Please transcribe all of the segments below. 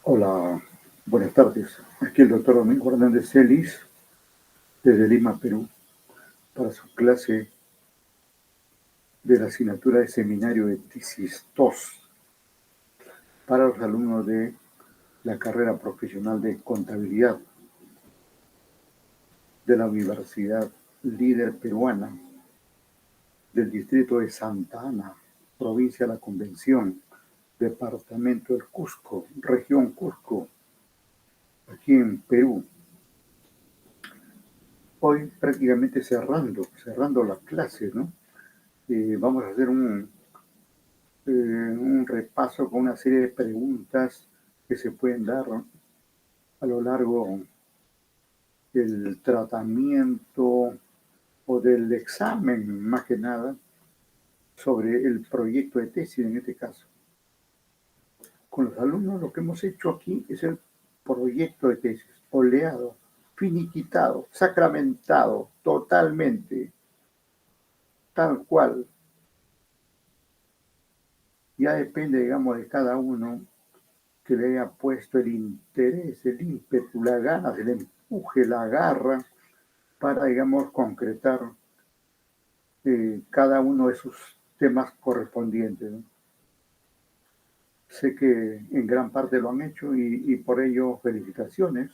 Hola, buenas tardes. Aquí el doctor Domingo Hernández Celis, desde Lima, Perú, para su clase de la asignatura de seminario de tesis 2 para los alumnos de la carrera profesional de contabilidad de la Universidad Líder Peruana del distrito de Santa Ana, provincia de la Convención, departamento del Cusco, región Cusco, aquí en Perú. Hoy prácticamente cerrando la clase, ¿no? Vamos a hacer un repaso con una serie de preguntas que se pueden dar a lo largo del tratamiento o del examen, más que nada, sobre el proyecto de tesis en este caso. Con los alumnos lo que hemos hecho aquí es el proyecto de tesis, oleado, finiquitado, sacramentado, totalmente, tal cual. Ya depende, digamos, de cada uno que le haya puesto el interés, el ímpetu, la ganas, el empuje, la garra para, digamos, concretar cada uno de sus temas correspondientes, ¿no? Sé que en gran parte lo han hecho y por ello felicitaciones.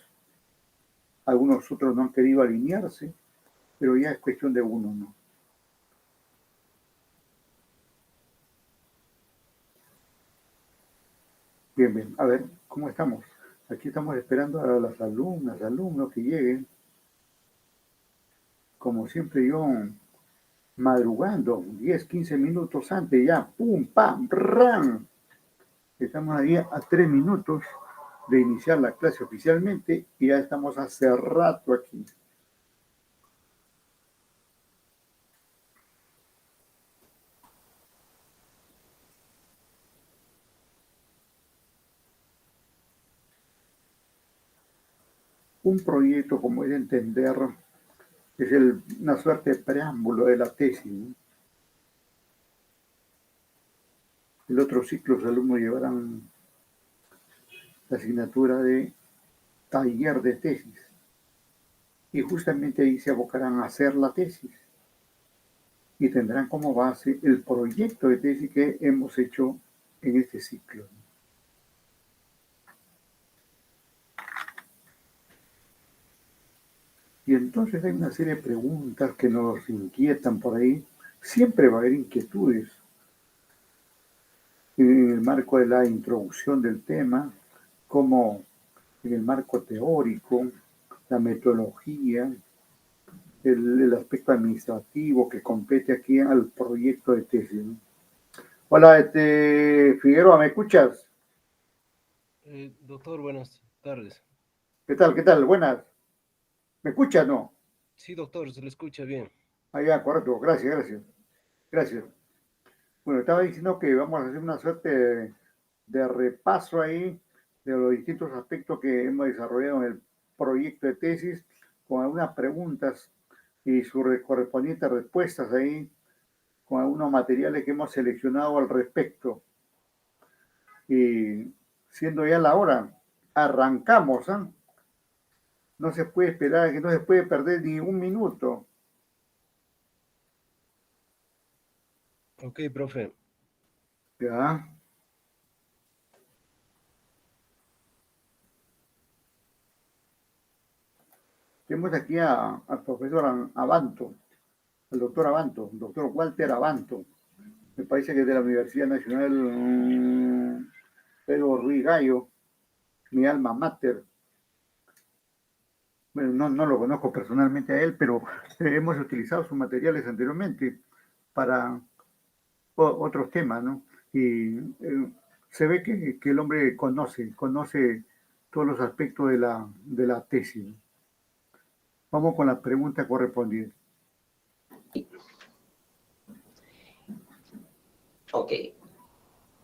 Algunos otros no han querido alinearse, pero ya es cuestión de uno, ¿no? Bien, bien. A ver, ¿cómo estamos? Aquí estamos esperando a las alumnas, alumnos que lleguen. Como siempre yo, madrugando, 10, 15 minutos antes, ya, pum, pam, ram. Estamos ahí a 3 minutos de iniciar la clase oficialmente y ya estamos hace rato aquí. Un proyecto, como es de entender, es una suerte de preámbulo de la tesis, ¿no? El otro ciclo los alumnos llevarán la asignatura de taller de tesis y justamente ahí se abocarán a hacer la tesis y tendrán como base el proyecto de tesis que hemos hecho en este ciclo. Y entonces hay una serie de preguntas que nos inquietan por ahí. Siempre va a haber inquietudes en el marco de la introducción del tema, como en el marco teórico, la metodología, el aspecto administrativo que compete aquí al proyecto de tesis, ¿no? Hola, Figueroa, ¿me escuchas? Doctor, buenas tardes. ¿Qué tal? ¿Qué tal? Buenas. ¿Me escuchas? No. Sí, doctor, se le escucha bien. Ah, ya, correcto. Gracias, gracias. Gracias. Bueno, estaba diciendo que vamos a hacer una suerte de repaso ahí de los distintos aspectos que hemos desarrollado en el proyecto de tesis, con algunas preguntas y sus correspondientes respuestas ahí, con algunos materiales que hemos seleccionado al respecto. Y siendo ya la hora, arrancamos, ¿eh? No se puede esperar, que no se puede perder ni un minuto. Ok, profe. ¿Ya? Tenemos aquí al profesor Abanto, al doctor Abanto, doctor Walter Abanto. Me parece que es de la Universidad Nacional Pedro Ruiz Gallo, mi alma mater. Bueno, no lo conozco personalmente a él, pero hemos utilizado sus materiales anteriormente para otros temas, ¿no? Y se ve que el hombre conoce todos los aspectos de la tesis. Vamos con la pregunta correspondiente. Ok,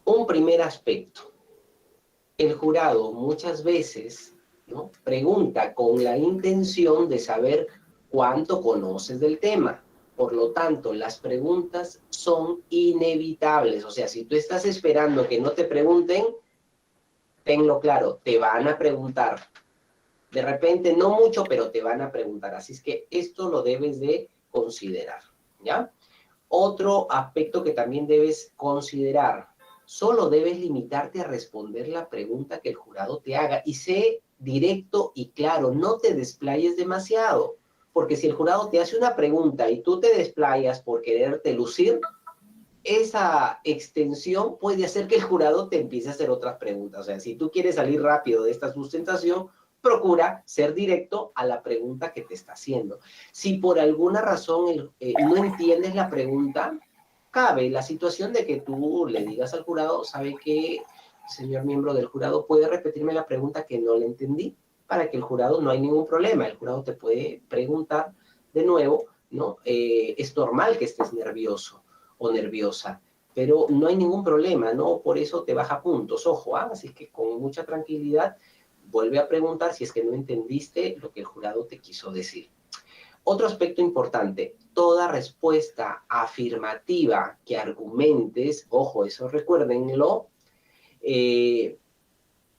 un primer aspecto. El jurado muchas veces, ¿no?, pregunta con la intención de saber cuánto conoces del tema. Por lo tanto, las preguntas son inevitables. O sea, si tú estás esperando que no te pregunten, tenlo claro, te van a preguntar. De repente, no mucho, pero te van a preguntar. Así es que esto lo debes de considerar, ¿ya? Otro aspecto que también debes considerar, solo debes limitarte a responder la pregunta que el jurado te haga y sé directo y claro, no te desplayes demasiado, porque si el jurado te hace una pregunta y tú te desplayas por quererte lucir, esa extensión puede hacer que el jurado te empiece a hacer otras preguntas. O sea, si tú quieres salir rápido de esta sustentación, procura ser directo a la pregunta que te está haciendo. Si por alguna razón no entiendes la pregunta, cabe la situación de que tú le digas al jurado, ¿sabe qué, señor miembro del jurado, puede repetirme la pregunta que no le entendí? Para que el jurado, no hay ningún problema, el jurado te puede preguntar de nuevo, ¿no? Es normal que estés nervioso o nerviosa, pero no hay ningún problema, ¿no? Por eso te baja puntos, ojo, ¿ah? Así que con mucha tranquilidad vuelve a preguntar si es que no entendiste lo que el jurado te quiso decir. Otro aspecto importante, toda respuesta afirmativa que argumentes, ojo, eso recuérdenlo,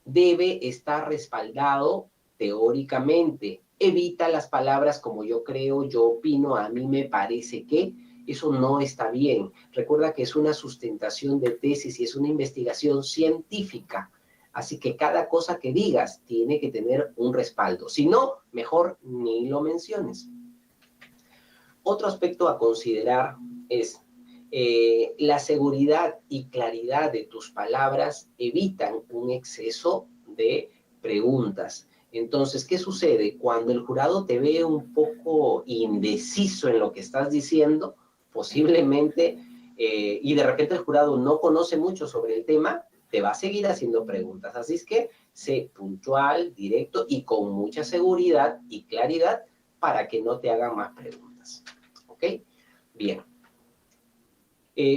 debe estar respaldado teóricamente. Evita las palabras como yo creo, yo opino, a mí me parece que. Eso no está bien. Recuerda que es una sustentación de tesis y es una investigación científica. Así que cada cosa que digas tiene que tener un respaldo. Si no, mejor ni lo menciones. Otro aspecto a considerar es la seguridad y claridad de tus palabras evitan un exceso de preguntas. Entonces, ¿qué sucede? Cuando el jurado te ve un poco indeciso en lo que estás diciendo, posiblemente, y de repente el jurado no conoce mucho sobre el tema, te va a seguir haciendo preguntas. Así es que sé puntual, directo y con mucha seguridad y claridad para que no te hagan más preguntas. ¿Ok? Bien.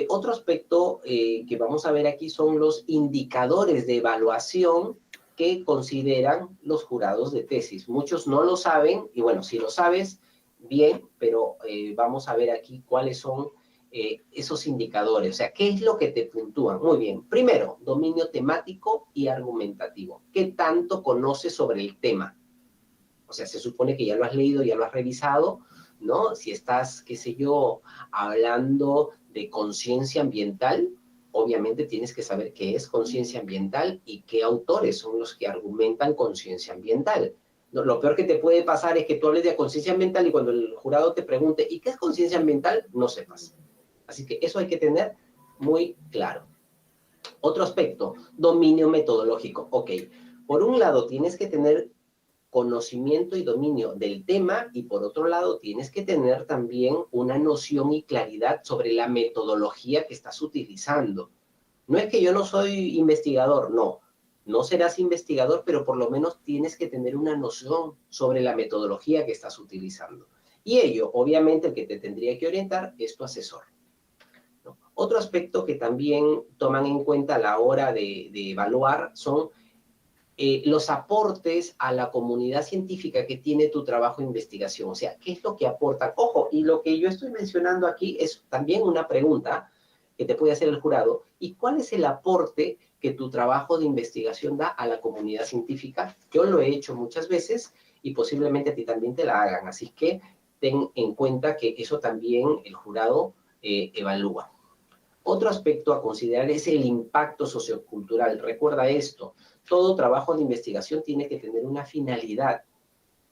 Otro aspecto que vamos a ver aquí son los indicadores de evaluación que consideran los jurados de tesis. Muchos no lo saben, y bueno, si lo sabes, bien, pero vamos a ver aquí cuáles son esos indicadores. O sea, ¿qué es lo que te puntúan? Muy bien. Primero, dominio temático y argumentativo. ¿Qué tanto conoces sobre el tema? O sea, se supone que ya lo has leído, ya lo has revisado, ¿no? Si estás, qué sé yo, hablando de conciencia ambiental, obviamente tienes que saber qué es conciencia ambiental y qué autores son los que argumentan conciencia ambiental. No, lo peor que te puede pasar es que tú hables de conciencia ambiental y cuando el jurado te pregunte, ¿y qué es conciencia ambiental? No sepas. Así que eso hay que tener muy claro. Otro aspecto, dominio metodológico. Ok, por un lado tienes que tener conocimiento y dominio del tema y por otro lado tienes que tener también una noción y claridad sobre la metodología que estás utilizando. No es que yo no soy investigador, no. No serás investigador, pero por lo menos tienes que tener una noción sobre la metodología que estás utilizando. Y ello, obviamente, el que te tendría que orientar es tu asesor, ¿no? Otro aspecto que también toman en cuenta a la hora de evaluar son los aportes a la comunidad científica que tiene tu trabajo de investigación. O sea, ¿qué es lo que aportan? Ojo, y lo que yo estoy mencionando aquí es también una pregunta que te puede hacer el jurado. ¿Y cuál es el aporte que tu trabajo de investigación da a la comunidad científica? Yo lo he hecho muchas veces y posiblemente a ti también te la hagan. Así que ten en cuenta que eso también el jurado evalúa. Otro aspecto a considerar es el impacto sociocultural. Recuerda esto, todo trabajo de investigación tiene que tener una finalidad.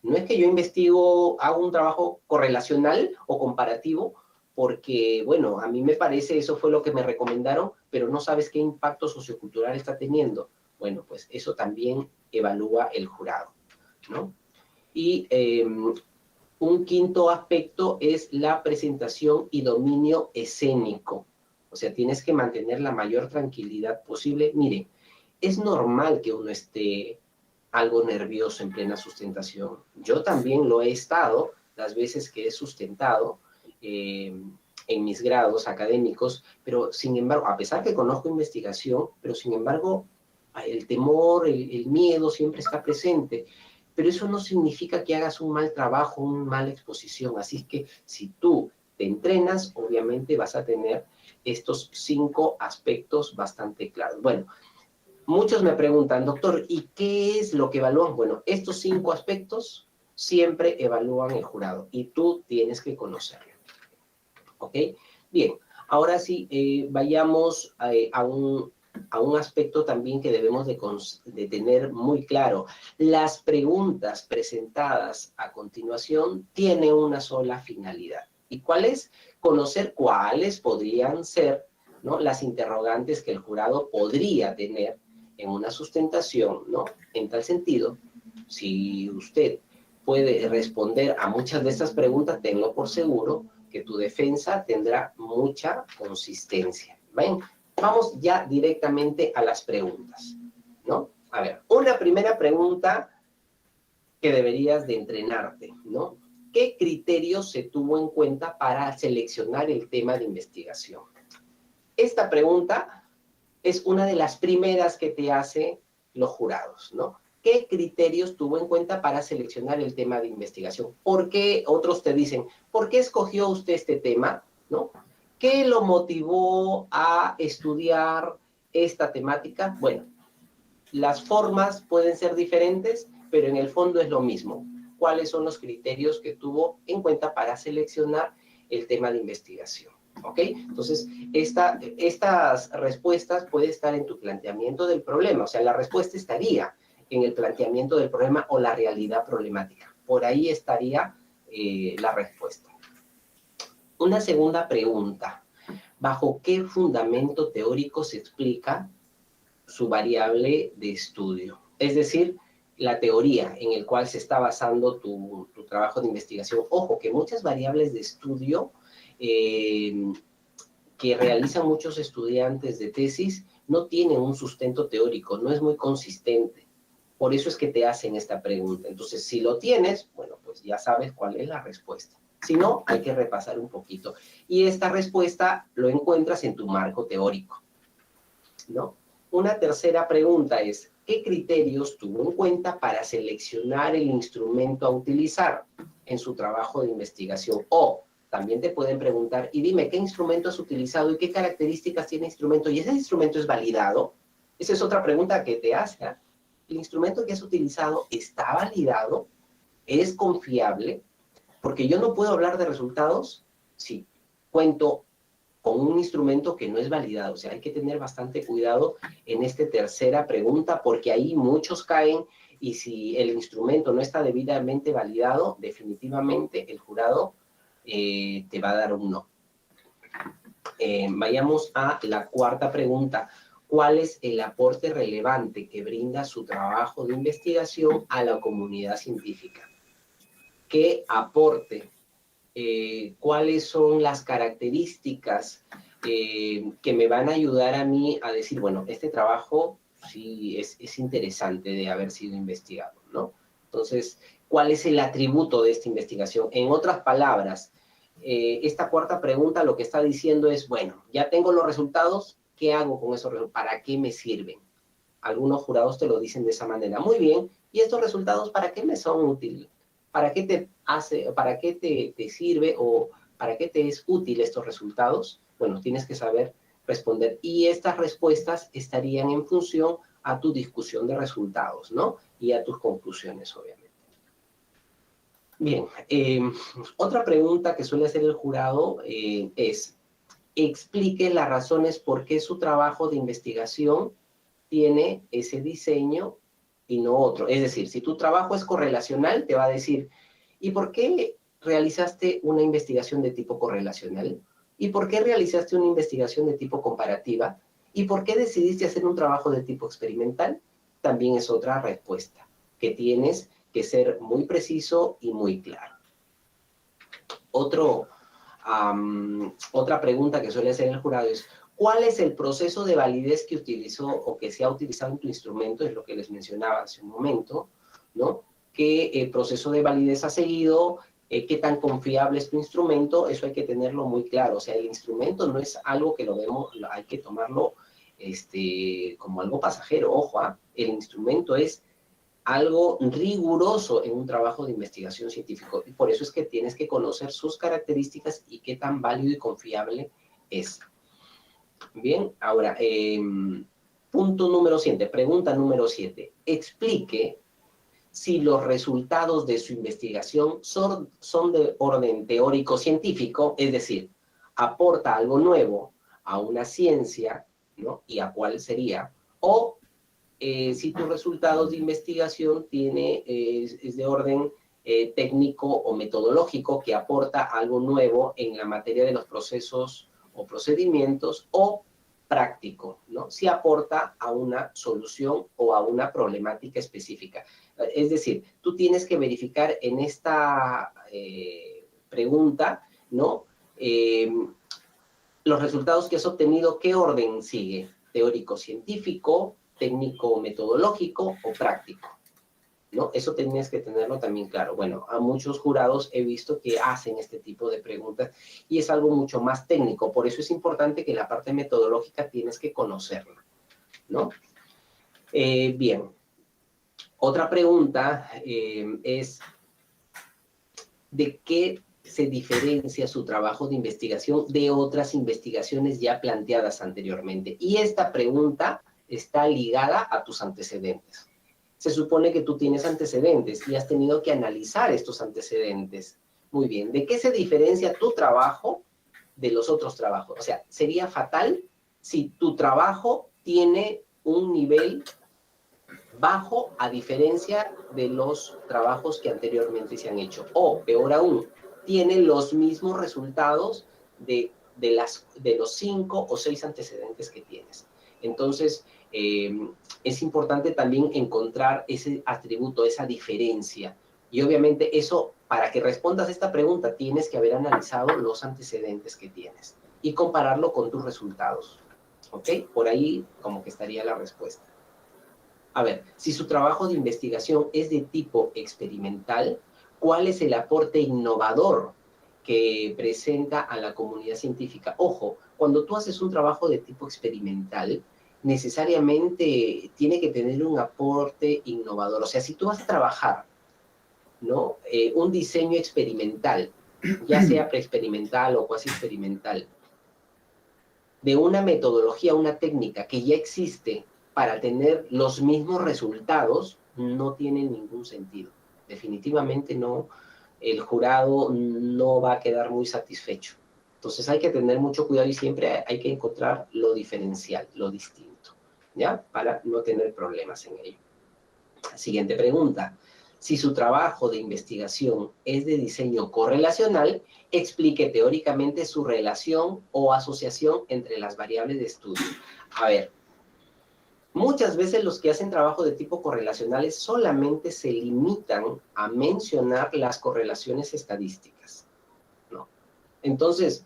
No es que yo investigo, hago un trabajo correlacional o comparativo, porque, bueno, a mí me parece, eso fue lo que me recomendaron, pero no sabes qué impacto sociocultural está teniendo. Bueno, pues eso también evalúa el jurado, ¿no? Y un quinto aspecto es la presentación y dominio escénico. O sea, tienes que mantener la mayor tranquilidad posible. Mire, es normal que uno esté algo nervioso en plena sustentación. Yo también lo he estado las veces que he sustentado en mis grados académicos, pero sin embargo, a pesar que conozco investigación, pero sin embargo, el temor, el miedo siempre está presente. Pero eso no significa que hagas un mal trabajo, una mala exposición. Así que si tú te entrenas, obviamente vas a tener estos 5 aspectos bastante claros. Bueno, Muchos me preguntan, doctor, ¿y qué es lo que evalúan? Bueno, estos 5 aspectos siempre evalúan el jurado y tú tienes que conocerlo. ¿Ok? Bien, ahora sí, vayamos a un aspecto también que debemos de tener muy claro. Las preguntas presentadas a continuación tienen una sola finalidad. ¿Y cuál es? Conocer cuáles podrían ser, ¿no?, las interrogantes que el jurado podría tener en una sustentación, ¿no? En tal sentido, si usted puede responder a muchas de estas preguntas, tenlo por seguro que tu defensa tendrá mucha consistencia. ¿Ven? Vamos ya directamente a las preguntas, ¿no? A ver, una primera pregunta que deberías de entrenarte, ¿no? ¿Qué criterios se tuvo en cuenta para seleccionar el tema de investigación? Esta pregunta es una de las primeras que te hacen los jurados, ¿no? ¿Qué criterios tuvo en cuenta para seleccionar el tema de investigación? ¿Por qué otros te dicen, ¿por qué escogió usted este tema? ¿No? ¿Qué lo motivó a estudiar esta temática? Bueno, las formas pueden ser diferentes, pero en el fondo es lo mismo. ¿Cuáles son los criterios que tuvo en cuenta para seleccionar el tema de investigación? ¿Ok? Entonces, estas respuestas pueden estar en tu planteamiento del problema. O sea, la respuesta estaría en el planteamiento del problema o la realidad problemática. Por ahí estaría la respuesta. Una segunda pregunta. ¿Bajo qué fundamento teórico se explica su variable de estudio? Es decir, la teoría en el cual se está basando tu trabajo de investigación. Ojo, que muchas variables de estudio que realizan muchos estudiantes de tesis no tienen un sustento teórico, no es muy consistente. Por eso es que te hacen esta pregunta. Entonces, si lo tienes, bueno, pues ya sabes cuál es la respuesta. Si no, hay que repasar un poquito. Y esta respuesta lo encuentras en tu marco teórico, ¿no? Una tercera pregunta es, ¿qué criterios tuvo en cuenta para seleccionar el instrumento a utilizar en su trabajo de investigación? O también te pueden preguntar, y dime, ¿qué instrumento has utilizado y qué características tiene el instrumento? ¿Y ese instrumento es validado? Esa es otra pregunta que te hace. ¿El instrumento que has utilizado está validado? ¿Es confiable? Porque yo no puedo hablar de resultados si cuento con un instrumento que no es validado. O sea, hay que tener bastante cuidado en esta tercera pregunta, porque ahí muchos caen, y si el instrumento no está debidamente validado, definitivamente el jurado te va a dar un no. Vayamos a la cuarta pregunta. ¿Cuál es el aporte relevante que brinda su trabajo de investigación a la comunidad científica? ¿Qué aporte? ¿Cuáles son las características que me van a ayudar a mí a decir, bueno, este trabajo sí es interesante de haber sido investigado, ¿no? Entonces, ¿cuál es el atributo de esta investigación? En otras palabras, esta cuarta pregunta lo que está diciendo es, bueno, ya tengo los resultados, ¿qué hago con esos resultados? ¿Para qué me sirven? Algunos jurados te lo dicen de esa manera. Muy bien, ¿y estos resultados para qué me son útiles? ¿Para qué te sirve o para qué te es útil estos resultados? Bueno, tienes que saber responder. Y estas respuestas estarían en función a tu discusión de resultados, ¿no? Y a tus conclusiones, obviamente. Bien, otra pregunta que suele hacer el jurado es, explique las razones por qué su trabajo de investigación tiene ese diseño y no otro. Es decir, si tu trabajo es correlacional, te va a decir, ¿y por qué realizaste una investigación de tipo correlacional? ¿Y por qué realizaste una investigación de tipo comparativa? ¿Y por qué decidiste hacer un trabajo de tipo experimental? También es otra respuesta, que tienes que ser muy preciso y muy claro. Otra pregunta que suele hacer el jurado es, ¿cuál es el proceso de validez que utilizó o que se ha utilizado en tu instrumento? Es lo que les mencionaba hace un momento, ¿no? ¿Qué proceso de validez ha seguido? ¿Qué tan confiable es tu instrumento? Eso hay que tenerlo muy claro. O sea, el instrumento no es algo que hay que tomarlo como algo pasajero. Ojo, el instrumento es algo riguroso en un trabajo de investigación científico. Y por eso es que tienes que conocer sus características y qué tan válido y confiable es. Bien, ahora, Punto número 7, pregunta número 7. Explique si los resultados de su investigación son de orden teórico-científico, es decir, aporta algo nuevo a una ciencia, ¿no? ¿Y a cuál sería? O si tus resultados de investigación es de orden técnico o metodológico que aporta algo nuevo en la materia de los procesos o procedimientos, o práctico, ¿no? Si aporta a una solución o a una problemática específica. Es decir, tú tienes que verificar en esta pregunta, ¿no? Los resultados que has obtenido, ¿qué orden sigue? ¿Teórico-científico, técnico-metodológico o práctico? ¿No? Eso tienes que tenerlo también claro. Bueno, a muchos jurados he visto que hacen este tipo de preguntas y es algo mucho más técnico. Por eso es importante que la parte metodológica tienes que conocerla, ¿no? Bien. Otra pregunta es, ¿de qué se diferencia su trabajo de investigación de otras investigaciones ya planteadas anteriormente? Y esta pregunta está ligada a tus antecedentes. Se supone que tú tienes antecedentes y has tenido que analizar estos antecedentes. Muy bien, ¿de qué se diferencia tu trabajo de los otros trabajos? O sea, sería fatal si tu trabajo tiene un nivel bajo a diferencia de los trabajos que anteriormente se han hecho. O, peor aún, tiene los mismos resultados de los 5 o 6 antecedentes que tienes. Entonces, es importante también encontrar ese atributo, esa diferencia. Y obviamente eso, para que respondas a esta pregunta, tienes que haber analizado los antecedentes que tienes y compararlo con tus resultados. ¿Ok? Por ahí como que estaría la respuesta. A ver, si su trabajo de investigación es de tipo experimental, ¿cuál es el aporte innovador que presenta a la comunidad científica? Ojo, cuando tú haces un trabajo de tipo experimental, necesariamente tiene que tener un aporte innovador. O sea, si tú vas a trabajar, ¿no? Un diseño experimental, ya sea preexperimental o cuasi experimental, de una metodología, una técnica que ya existe para tener los mismos resultados, no tiene ningún sentido. Definitivamente no, el jurado no va a quedar muy satisfecho. Entonces hay que tener mucho cuidado y siempre hay que encontrar lo diferencial, lo distinto, ¿ya? Para no tener problemas en ello. Siguiente pregunta. Si su trabajo de investigación es de diseño correlacional, explique teóricamente su relación o asociación entre las variables de estudio. A ver, muchas veces los que hacen trabajo de tipo correlacionales solamente se limitan a mencionar las correlaciones estadísticas, ¿no? Entonces,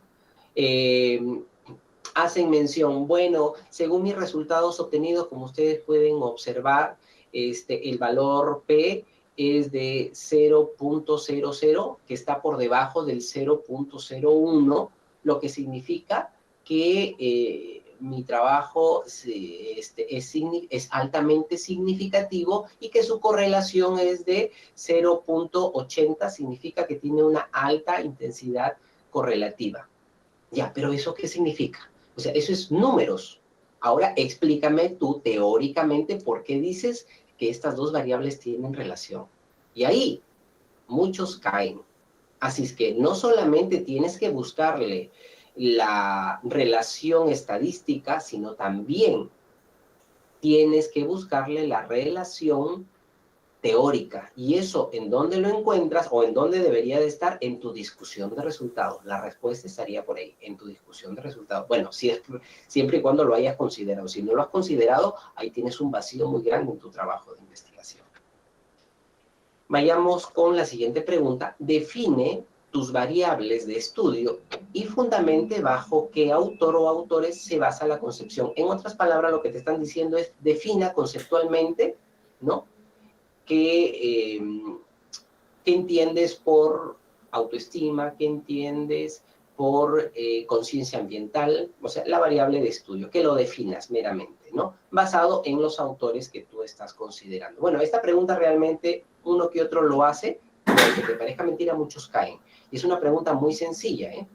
hacen mención, bueno, según mis resultados obtenidos, como ustedes pueden observar, el valor P es de 0.00, que está por debajo del 0.01, lo que significa que mi trabajo es altamente significativo y que su correlación es de 0.80, significa que tiene una alta intensidad correlativa. Ya, pero ¿eso qué significa? O sea, eso es números. Ahora explícame tú teóricamente por qué dices que estas dos variables tienen relación. Y ahí muchos caen. Así es que no solamente tienes que buscarle la relación estadística, sino también tienes que buscarle la relación teórica. ¿Y eso en dónde lo encuentras o en dónde debería de estar? En tu discusión de resultados. La respuesta estaría por ahí, en tu discusión de resultados. Bueno, siempre y cuando lo hayas considerado. Si no lo has considerado, ahí tienes un vacío muy grande en tu trabajo de investigación. Vayamos con la siguiente pregunta. Define tus variables de estudio y fundamente bajo qué autor o autores se basa la concepción. En otras palabras, lo que te están diciendo es defina conceptualmente, ¿no? ¿Qué entiendes por autoestima? ¿Qué entiendes por conciencia ambiental? O sea, la variable de estudio, que lo definas meramente, ¿no? Basado en los autores que tú estás considerando. Bueno, esta pregunta realmente uno que otro lo hace, pero aunque te parezca mentira, muchos caen. Y es una pregunta muy sencilla, ¿eh?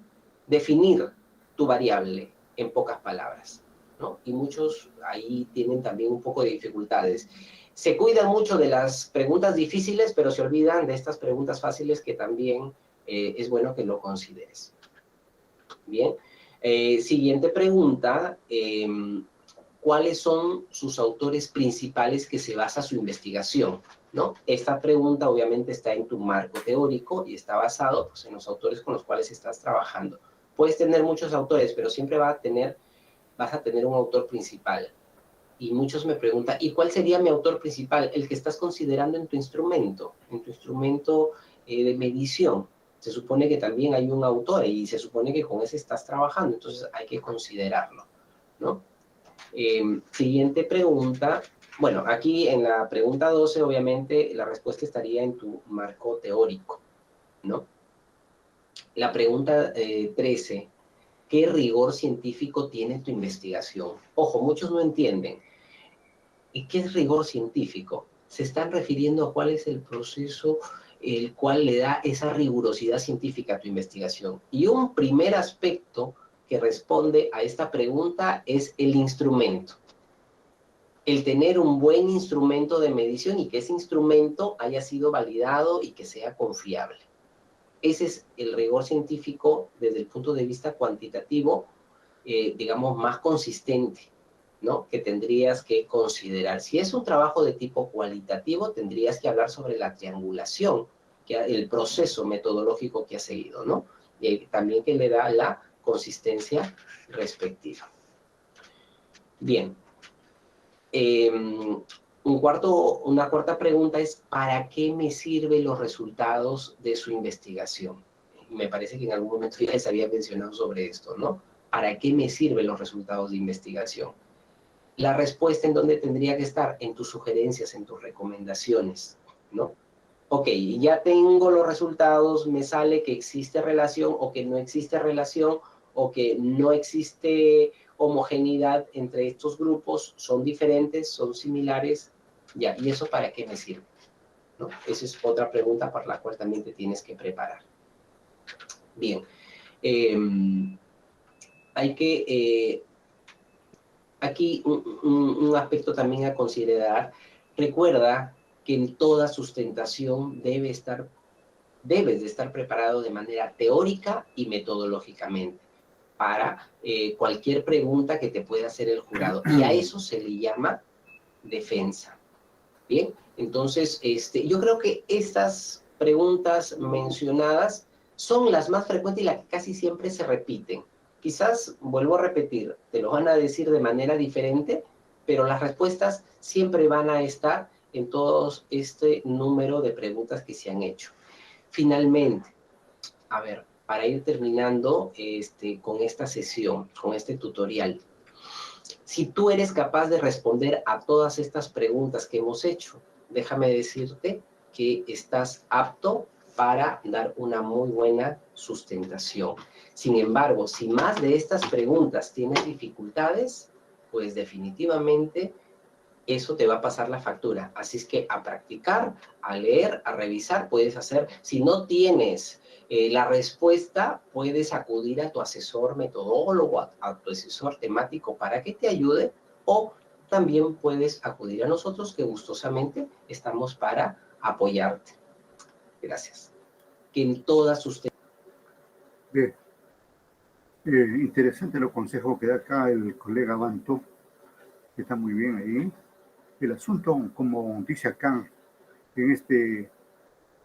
Definir tu variable en pocas palabras. ¿no? Y muchos ahí tienen también un poco de dificultades. Se cuidan mucho de las preguntas difíciles, pero se olvidan de estas preguntas fáciles que también es bueno que lo consideres. Bien. Siguiente pregunta. ¿Cuáles son sus autores principales que se basa su investigación? ¿No? Esta pregunta obviamente está en tu marco teórico y está basado pues, en los autores con los cuales estás trabajando. Puedes tener muchos autores, pero siempre vas a tener un autor principal. Y muchos me preguntan, ¿y cuál sería mi autor principal? El que estás considerando en tu instrumento de medición. Se supone que también hay un autor y se supone que con ese estás trabajando, entonces hay que considerarlo, ¿no? Siguiente pregunta. Bueno, aquí en la pregunta 12, obviamente, la respuesta estaría en tu marco teórico, ¿no? La pregunta 13. ¿Qué rigor científico tiene tu investigación? Ojo, muchos no entienden. ¿Y qué es rigor científico? Se están refiriendo a cuál es el proceso el cual le da esa rigurosidad científica a tu investigación. Y un primer aspecto que responde a esta pregunta es el instrumento. El tener un buen instrumento de medición y que ese instrumento haya sido validado y que sea confiable. Ese es el rigor científico desde el punto de vista cuantitativo, digamos, más consistente, ¿no? Que tendrías que considerar. Si es un trabajo de tipo cualitativo, tendrías que hablar sobre la triangulación, el proceso metodológico que ha seguido, ¿no? Y también que le da la consistencia respectiva. Bien. Una cuarta pregunta es, ¿para qué me sirven los resultados de su investigación? Me parece que en algún momento ya les había mencionado sobre esto, ¿no? ¿Para qué me sirven los resultados de investigación? La respuesta en dónde tendría que estar, en tus sugerencias, en tus recomendaciones, ¿no? Ok, ya tengo los resultados, me sale que existe relación o que no existe relación o que no existe homogeneidad entre estos grupos, son diferentes, son similares, ya, ¿y eso para qué me sirve? ¿No? Esa es otra pregunta para la cual también te tienes que preparar. Bien, hay que, aquí un aspecto también a considerar, recuerda que en toda sustentación debes de estar preparado de manera teórica y metodológicamente para cualquier pregunta que te pueda hacer el jurado. Y a eso se le llama defensa. Bien, entonces yo creo que estas preguntas mencionadas son las más frecuentes y las que casi siempre se repiten. Quizás, vuelvo a repetir, te lo van a decir de manera diferente, pero las respuestas siempre van a estar en todo este número de preguntas que se han hecho. Finalmente, a ver, para ir terminando con esta sesión, con este tutorial, si tú eres capaz de responder a todas estas preguntas que hemos hecho, déjame decirte que estás apto para dar una muy buena sustentación. Sin embargo, si más de estas preguntas tienes dificultades, pues definitivamente eso te va a pasar la factura. Así es que a practicar, a leer, a revisar, puedes hacer. Si no tienes la respuesta, puedes acudir a tu asesor metodólogo, a tu asesor temático para que te ayude, o también puedes acudir a nosotros, que gustosamente estamos para apoyarte. Gracias. Que en todas sus... Bien. Interesante los consejos que da acá el colega Banto, que está muy bien ahí. El asunto, como dice acá, en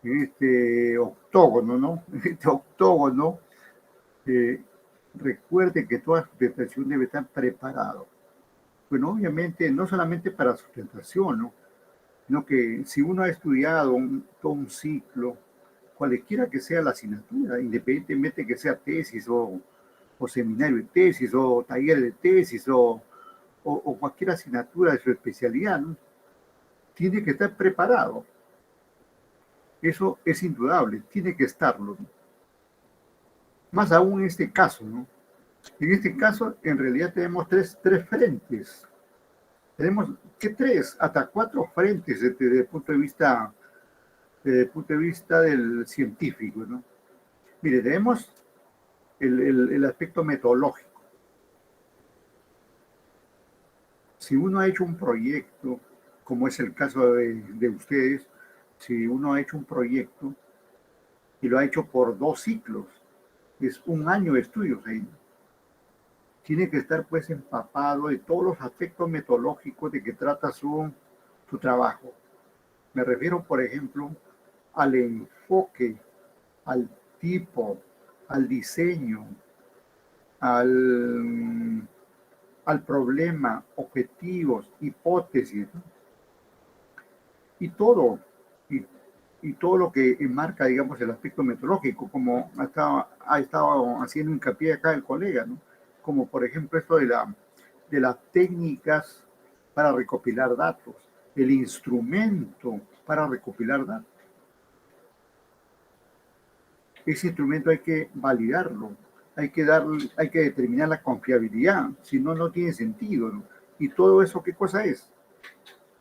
este octógono, ¿no? En este octógono, recuerde que toda sustentación debe estar preparado. Bueno, obviamente, no solamente para sustentación, ¿no? Sino que si uno ha estudiado todo un ciclo, cualquiera que sea la asignatura, independientemente que sea tesis o seminario de tesis o taller de tesis o cualquier asignatura de su especialidad, ¿no? Tiene que estar preparado. Eso es indudable, tiene que estarlo, ¿no? Más aún en este caso, ¿no? En este caso, en realidad tenemos tres frentes. Tenemos que 3, hasta 4 frentes desde el punto de vista del científico, ¿no? Mire, tenemos el aspecto metodológico. si uno ha hecho un proyecto, como es el caso de ustedes, si uno ha hecho un proyecto y lo ha hecho por 2 ciclos, es 1 año de estudios ahí. Tiene que estar pues empapado de todos los aspectos metodológicos de que trata su trabajo. Me refiero, por ejemplo, al enfoque, al tipo, al diseño, al problema, objetivos, hipótesis, ¿no? Y todo, y todo lo que enmarca, digamos, el aspecto metodológico, como ha estado haciendo hincapié acá el colega, ¿no? Como por ejemplo esto de las técnicas para recopilar datos, el instrumento para recopilar datos. Ese instrumento hay que validarlo, hay que determinar la confiabilidad, si no, no tiene sentido, ¿no? Y todo eso, ¿qué cosa es?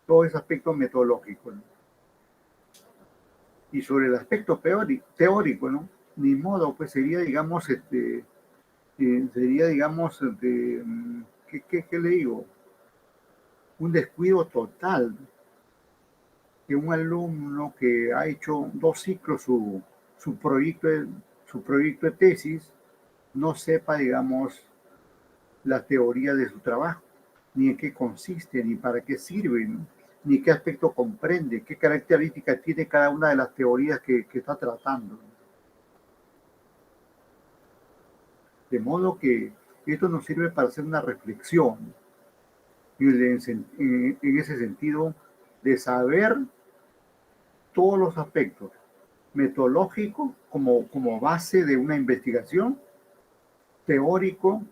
Todo ese aspecto metodológico, ¿no? Y sobre el aspecto teórico, ¿no? Ni modo, pues sería, digamos, ¿qué le digo? Un descuido total que un alumno que ha hecho 2 ciclos su proyecto de tesis no sepa, digamos, la teoría de su trabajo, ni en qué consiste, ni para qué sirve, ¿no? Ni qué aspecto comprende, qué características tiene cada una de las teorías que está tratando. De modo que esto nos sirve para hacer una reflexión en ese sentido de saber todos los aspectos metodológicos como base de una investigación, teórico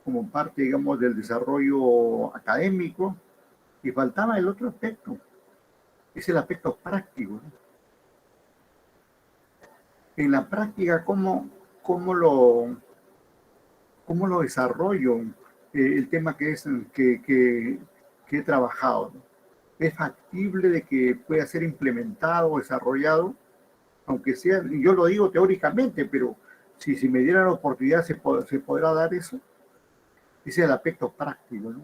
como parte, digamos, del desarrollo académico, y faltaba el otro aspecto, es el aspecto práctico, ¿no? En la práctica, cómo lo desarrollo el tema que he trabajado, ¿no? Es factible de que pueda ser implementado o desarrollado, aunque sea, yo lo digo teóricamente, pero si me dieran la oportunidad se podrá dar eso. Ese es el aspecto práctico, ¿no?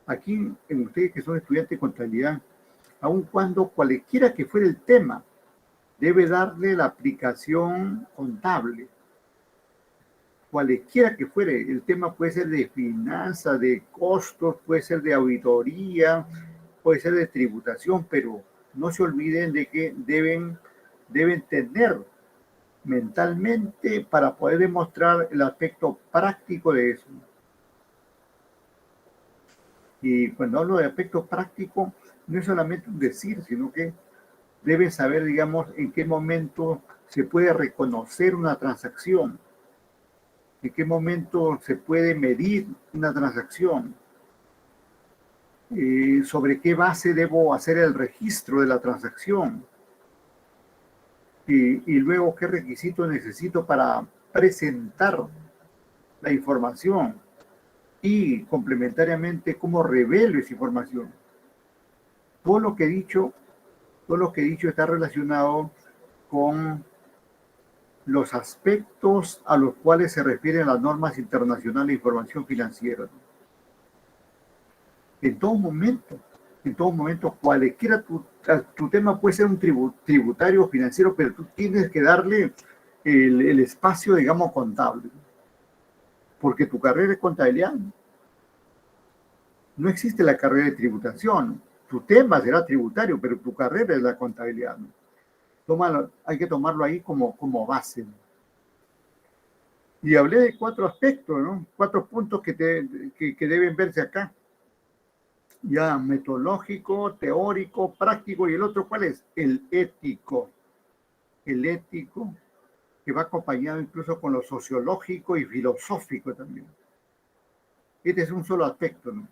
Aquí en ustedes que son estudiantes de contabilidad, aun cuando cualquiera que fuera el tema, debe darle la aplicación contable. Cualquiera que fuere, el tema puede ser de finanzas, de costos, puede ser de auditoría, puede ser de tributación, pero no se olviden de que deben tener mentalmente para poder demostrar el aspecto práctico de eso. Y cuando hablo de aspecto práctico, no es solamente un decir, sino que deben saber, digamos, en qué momento se puede reconocer una transacción, en qué momento se puede medir una transacción, sobre qué base debo hacer el registro de la transacción, y luego qué requisitos necesito para presentar la información, y complementariamente cómo revelo esa información. Todo lo que he dicho está relacionado con los aspectos a los cuales se refieren las normas internacionales de información financiera. En todo momento, cualquiera tu tema puede ser un tributario financiero, pero tú tienes que darle el espacio, digamos, contable. Porque tu carrera es contabilidad. No existe la carrera de tributación. Tu tema será tributario, pero tu carrera es la contabilidad, ¿no? Hay que tomarlo ahí como base, ¿no? Y hablé de 4 aspectos, ¿no? 4 puntos que deben verse acá. Ya, metodológico, teórico, práctico, y el otro, ¿cuál es? El ético. El ético, que va acompañado incluso con lo sociológico y filosófico también. Este es un solo aspecto, ¿no?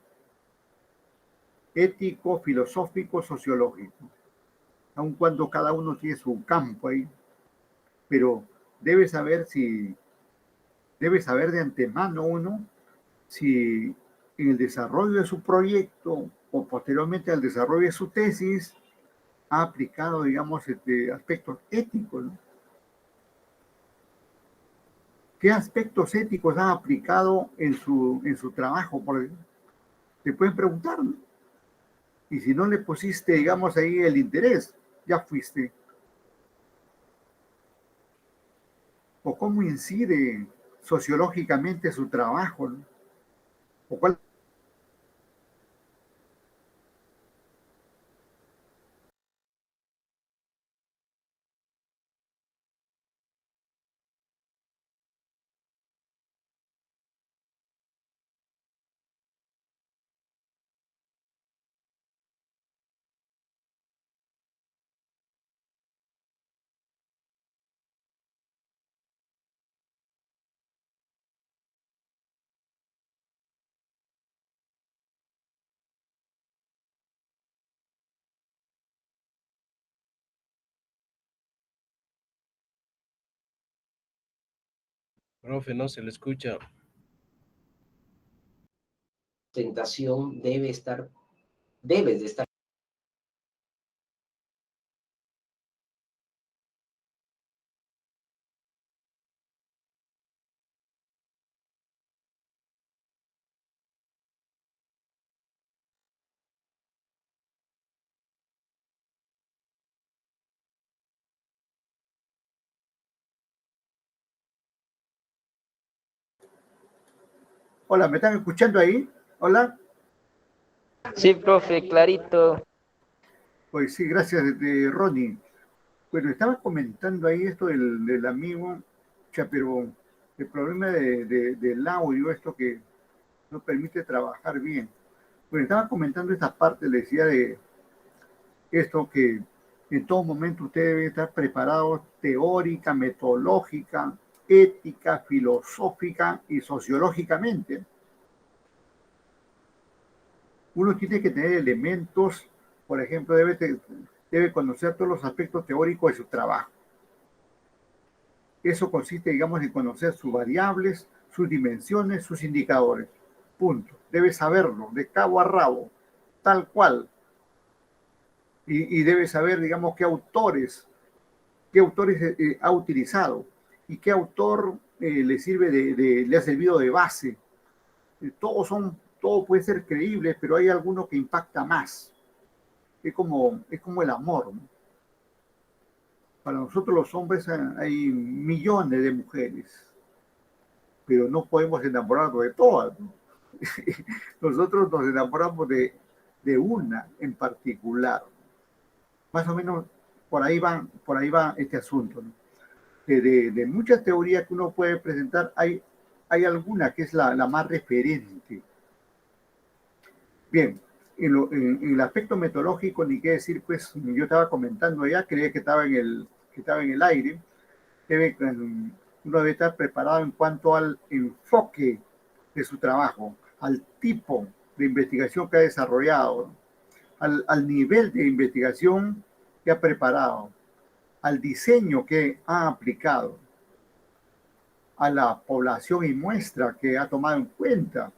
Ético, filosófico, sociológico. Aun cuando cada uno tiene su campo ahí, pero debe saber de antemano uno si en el desarrollo de su proyecto o posteriormente al desarrollo de su tesis ha aplicado, digamos, aspectos éticos, ¿no? ¿Qué aspectos éticos ha aplicado en su trabajo, por ejemplo? te pueden preguntar, ¿no? Y si no le pusiste, digamos, ahí el interés, ya fuiste. O cómo incide sociológicamente su trabajo, ¿no? O cuál. Profe, no se le escucha. Tentación debes de estar. Hola, ¿me están escuchando ahí? Hola. Sí, profe, clarito. Pues sí, gracias, Ronnie. Bueno, estaba comentando ahí esto del amigo, ya, pero el problema del audio, esto que no permite trabajar bien. Bueno, estaba comentando esta parte, le decía de esto que en todo momento usted debe estar preparado teórica, metodológica, ética, filosófica y sociológicamente. Uno tiene que tener elementos, por ejemplo, debe conocer todos los aspectos teóricos de su trabajo. Eso consiste, digamos, en conocer sus variables, sus dimensiones, sus indicadores. Punto. Debe saberlo de cabo a rabo, tal cual. Y debe saber, digamos, qué autores ha utilizado y qué autor le sirve le ha servido de base. Todo puede ser creíble, pero hay alguno que impacta más. Es como el amor, ¿no? Para nosotros los hombres hay millones de mujeres, pero no podemos enamorarnos de todas, ¿no? Nosotros nos enamoramos de una en particular. Más o menos por ahí va este asunto, ¿no? De muchas teorías que uno puede presentar, hay alguna que es la más referente. Bien, en el aspecto metodológico, ni qué decir, pues yo estaba comentando ya, creía que estaba en el aire. debe, Uno debe estar preparado en cuanto al enfoque de su trabajo, al tipo de investigación que ha desarrollado, al nivel de investigación que ha preparado, al diseño que ha aplicado, a la población y muestra que ha tomado en cuenta,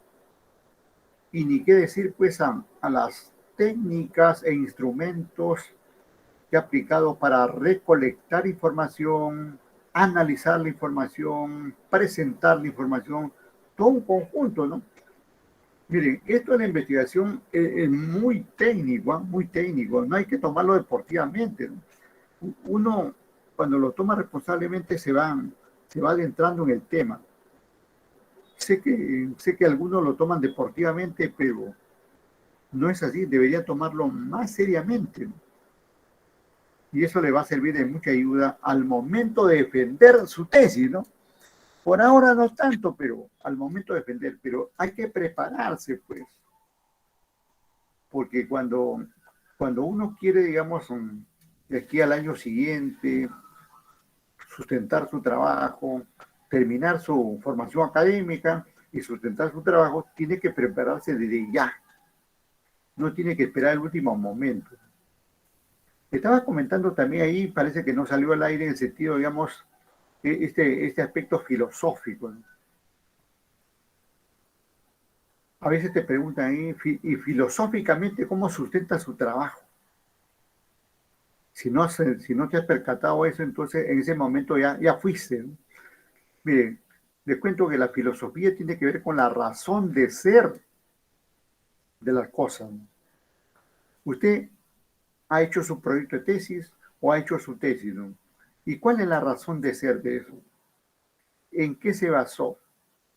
y ni qué decir pues a las técnicas e instrumentos que ha aplicado para recolectar información, analizar la información, presentar la información, todo un conjunto, ¿no? Miren, esto de la investigación es muy técnico, ¿ah? Muy técnico, no hay que tomarlo deportivamente, ¿no? Uno, cuando lo toma responsablemente, se va adentrando en el tema. Sé que algunos lo toman deportivamente, pero no es así, debería tomarlo más seriamente, ¿no? Y eso le va a servir de mucha ayuda al momento de defender su tesis, ¿no? Por ahora no tanto, pero al momento de defender, pero hay que prepararse, pues, porque cuando uno quiere, digamos, de aquí al año siguiente, sustentar su trabajo, terminar su formación académica y sustentar su trabajo, tiene que prepararse desde ya, no tiene que esperar el último momento. Estaba comentando también ahí, parece que no salió al aire en el sentido, digamos, este aspecto filosófico, ¿no? A veces te preguntan ahí, y filosóficamente, ¿cómo sustenta su trabajo? Si no te has percatado eso, entonces en ese momento ya fuiste, ¿no? Miren, les cuento que la filosofía tiene que ver con la razón de ser de las cosas, ¿no? Usted ha hecho su proyecto de tesis o ha hecho su tesis, ¿no? ¿Y cuál es la razón de ser de eso? ¿En qué se basó?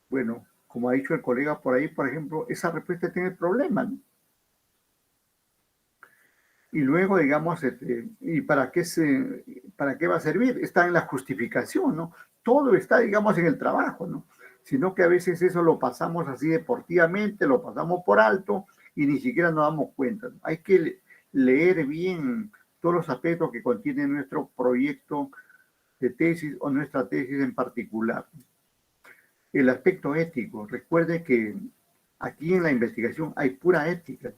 Bueno, como ha dicho el colega por ahí, por ejemplo, esa respuesta tiene problemas, ¿no? Y luego, digamos, ¿y para qué va a servir? Está en la justificación, ¿no? Todo está, digamos, en el trabajo, ¿no? Sino que a veces eso lo pasamos así deportivamente, lo pasamos por alto y ni siquiera nos damos cuenta, ¿no? Hay que leer bien todos los aspectos que contiene nuestro proyecto de tesis o nuestra tesis en particular. El aspecto ético, recuerde que aquí en la investigación hay pura ética.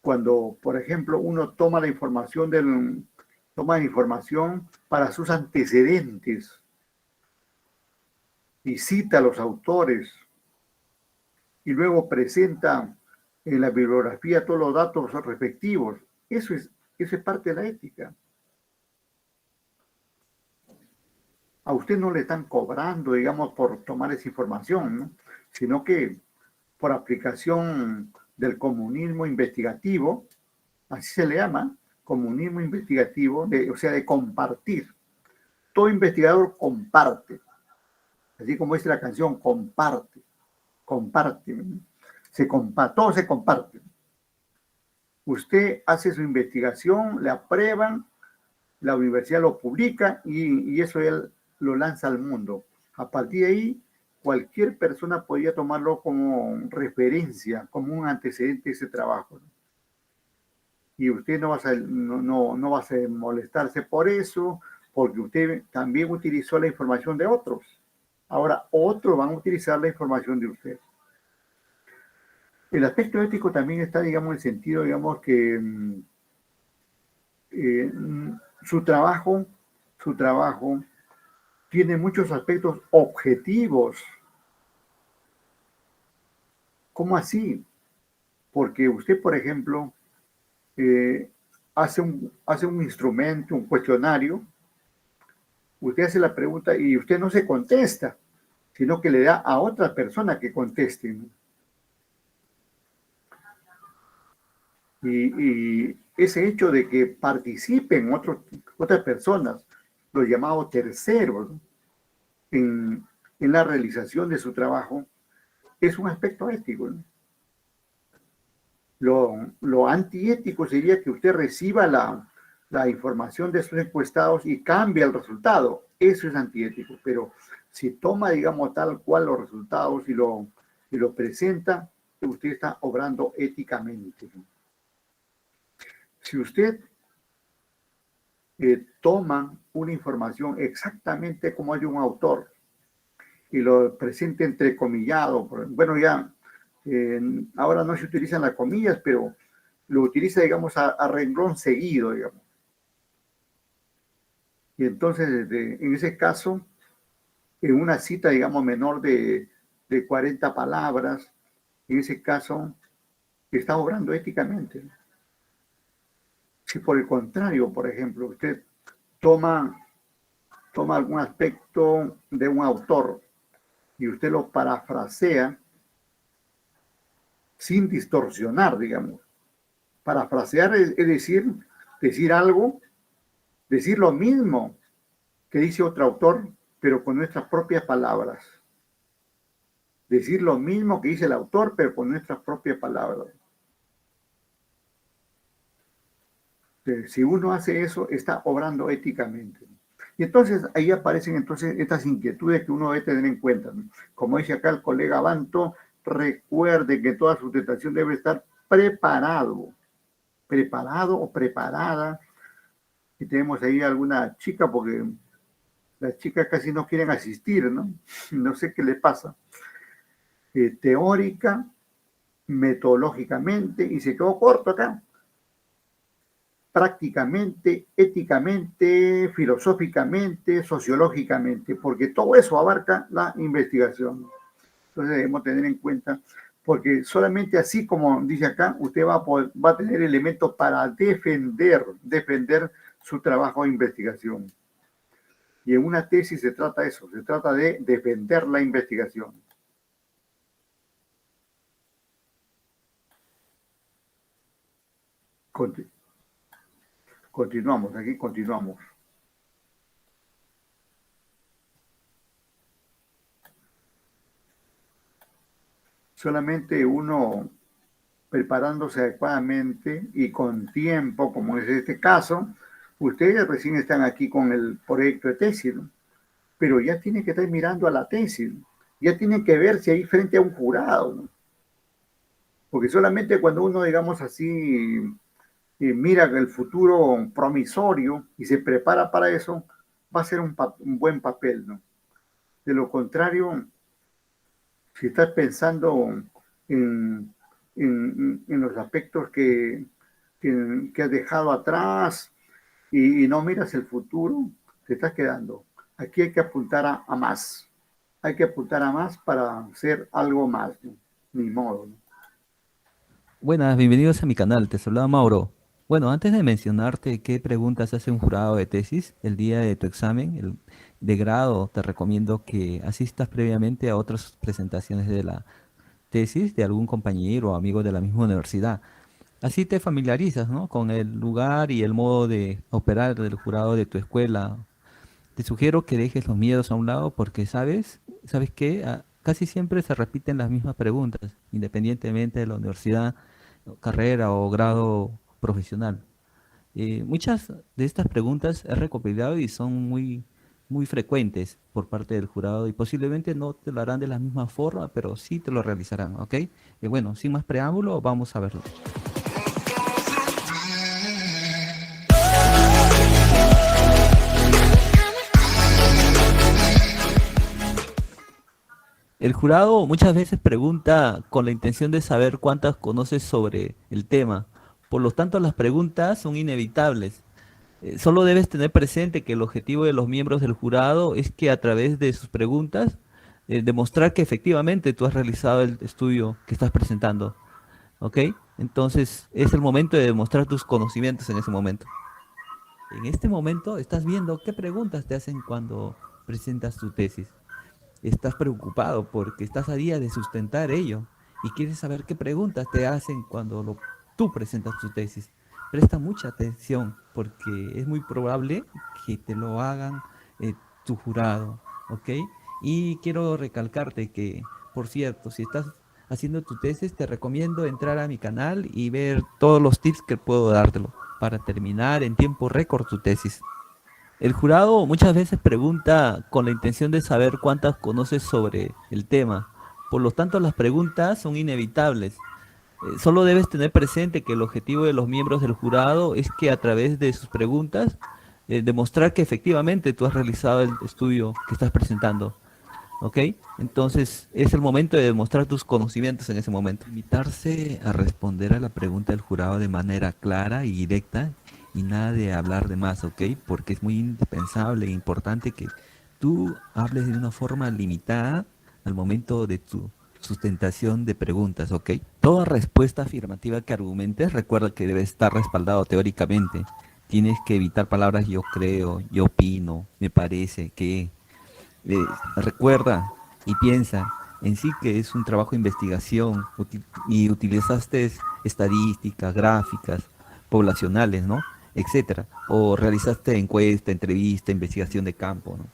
Cuando, por ejemplo, uno toma la información para sus antecedentes y cita a los autores y luego presenta en la bibliografía todos los datos respectivos, eso es parte de la ética. A usted no le están cobrando, digamos, por tomar esa información, ¿no? Sino que por aplicación del comunismo investigativo, así se le llama, comunismo investigativo, o sea, de compartir. Todo investigador comparte, así como dice la canción, comparte, comparte, todo se comparte. Usted hace su investigación, le aprueban, la universidad lo publica y eso él lo lanza al mundo. A partir de ahí, cualquier persona podría tomarlo como referencia, como un antecedente de ese trabajo. Y usted no va a molestarse por eso, porque usted también utilizó la información de otros. Ahora, otros van a utilizar la información de usted. El aspecto ético también está, digamos, en el sentido, digamos, que su trabajo tiene muchos aspectos objetivos. ¿Cómo así? Porque usted, por ejemplo, hace un instrumento, un cuestionario, usted hace la pregunta y usted no se contesta, sino que le da a otra persona que conteste, ¿no? Y ese hecho de que participen otras personas, los llamados terceros, ¿no? en la realización de su trabajo, es un aspecto ético, ¿no? Lo antiético sería que usted reciba la información de sus encuestados y cambie el resultado. Eso es antiético. Pero si toma, digamos, tal cual los resultados y lo presenta, usted está obrando éticamente, ¿no? Si usted toma una información exactamente como es de un autor y lo presenta entrecomillado, bueno, ya ahora no se utilizan las comillas, pero lo utiliza, digamos, a renglón seguido, digamos. Y entonces, en ese caso, en una cita, digamos, menor de 40 palabras, en ese caso, está obrando éticamente. Si por el contrario, por ejemplo, usted toma algún aspecto de un autor y usted lo parafrasea sin distorsionar, digamos. Parafrasear es decir algo, decir lo mismo que dice otro autor, pero con nuestras propias palabras. Decir lo mismo que dice el autor, pero con nuestras propias palabras. Si uno hace eso, está obrando éticamente. Y entonces ahí aparecen entonces estas inquietudes que uno debe tener en cuenta, ¿no? Como dice acá el colega Banto, recuerde que toda sustentación debe estar preparado o preparada. Y tenemos ahí alguna chica, porque las chicas casi no quieren asistir, ¿no? No sé qué le pasa. Teórica, metodológicamente, y se quedó corto acá. Prácticamente, éticamente, filosóficamente, sociológicamente, porque todo eso abarca la investigación. Entonces debemos tener en cuenta, porque solamente así como dice acá, usted va a tener elementos para defender su trabajo de investigación. Y en una tesis se trata de eso, se trata de defender la investigación. Conti- Continuamos, aquí continuamos. Solamente uno preparándose adecuadamente y con tiempo, como es este caso, ustedes recién están aquí con el proyecto de tesis, ¿no? Pero ya tienen que estar mirando a la tesis, ¿no? Ya tienen que verse ahí frente a un jurado, ¿no? Porque solamente cuando uno, digamos así, mira el futuro promisorio y se prepara para eso, va a ser un buen papel, ¿no? De lo contrario, si estás pensando en, en los aspectos que has dejado atrás y no miras el futuro, te estás quedando. Aquí hay que apuntar a más. Hay que apuntar a más para hacer algo más, ¿no? Ni modo, ¿no? Buenas, bienvenidos a mi canal, te saluda Mauro. Bueno, antes de mencionarte qué preguntas hace un jurado de tesis el día de tu examen de grado, te recomiendo que asistas previamente a otras presentaciones de la tesis de algún compañero o amigo de la misma universidad. Así te familiarizas, ¿no?, con el lugar y el modo de operar del jurado de tu escuela. Te sugiero que dejes los miedos a un lado porque sabes que casi siempre se repiten las mismas preguntas, independientemente de la universidad, carrera o grado profesional. Muchas de estas preguntas he recopilado y son muy frecuentes por parte del jurado y posiblemente no te lo harán de la misma forma, pero sí te lo realizarán, ¿ok? Y bueno, sin más preámbulo, vamos a verlo. El jurado muchas veces pregunta con la intención de saber cuántas conoces sobre el tema. Por lo tanto, las preguntas son inevitables. Solo debes tener presente que el objetivo de los miembros del jurado es que a través de sus preguntas demostrar que efectivamente tú has realizado el estudio que estás presentando. ¿Ok? Entonces es el momento de demostrar tus conocimientos en ese momento. En este momento estás viendo qué preguntas te hacen cuando presentas tu tesis. Estás preocupado porque estás a día de sustentar ello y quieres saber qué preguntas te hacen cuando tú presentas tu tesis. Presta mucha atención porque es muy probable que te lo hagan tu jurado, ¿ok? Y quiero recalcarte que, por cierto, si estás haciendo tu tesis, te recomiendo entrar a mi canal y ver todos los tips que puedo dártelo para terminar en tiempo récord tu tesis. El jurado muchas veces pregunta con la intención de saber cuántas conoces sobre el tema. Por lo tanto, las preguntas son inevitables. Solo debes tener presente que el objetivo de los miembros del jurado es que a través de sus preguntas demostrar que efectivamente tú has realizado el estudio que estás presentando. ¿Ok? Entonces es el momento de demostrar tus conocimientos en ese momento. Limitarse a responder a la pregunta del jurado de manera clara y directa y nada de hablar de más, ¿ok? Porque es muy indispensable e importante que tú hables de una forma limitada al momento de tu sustentación de preguntas, ¿ok? Toda respuesta afirmativa que argumentes, recuerda que debe estar respaldado teóricamente. Tienes que evitar palabras yo creo, yo opino, me parece que. Recuerda y piensa en sí que es un trabajo de investigación y utilizaste estadísticas, gráficas, poblacionales, ¿no? Etcétera. O realizaste encuesta, entrevista, investigación de campo, ¿no?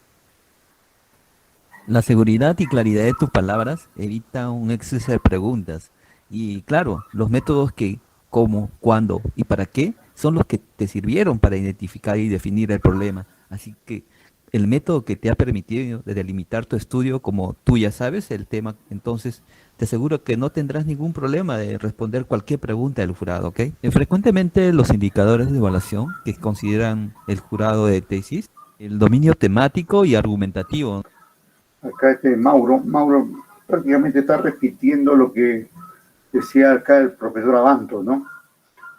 La seguridad y claridad de tus palabras evita un exceso de preguntas. Y claro, los métodos que, cómo, cuándo y para qué son los que te sirvieron para identificar y definir el problema. Así que el método que te ha permitido delimitar tu estudio, como tú ya sabes el tema, entonces te aseguro que no tendrás ningún problema de responder cualquier pregunta del jurado, ¿ok? Frecuentemente los indicadores de evaluación que consideran el jurado de tesis, el dominio temático y argumentativo. Acá Mauro prácticamente está repitiendo lo que decía acá el profesor Abanto, ¿no?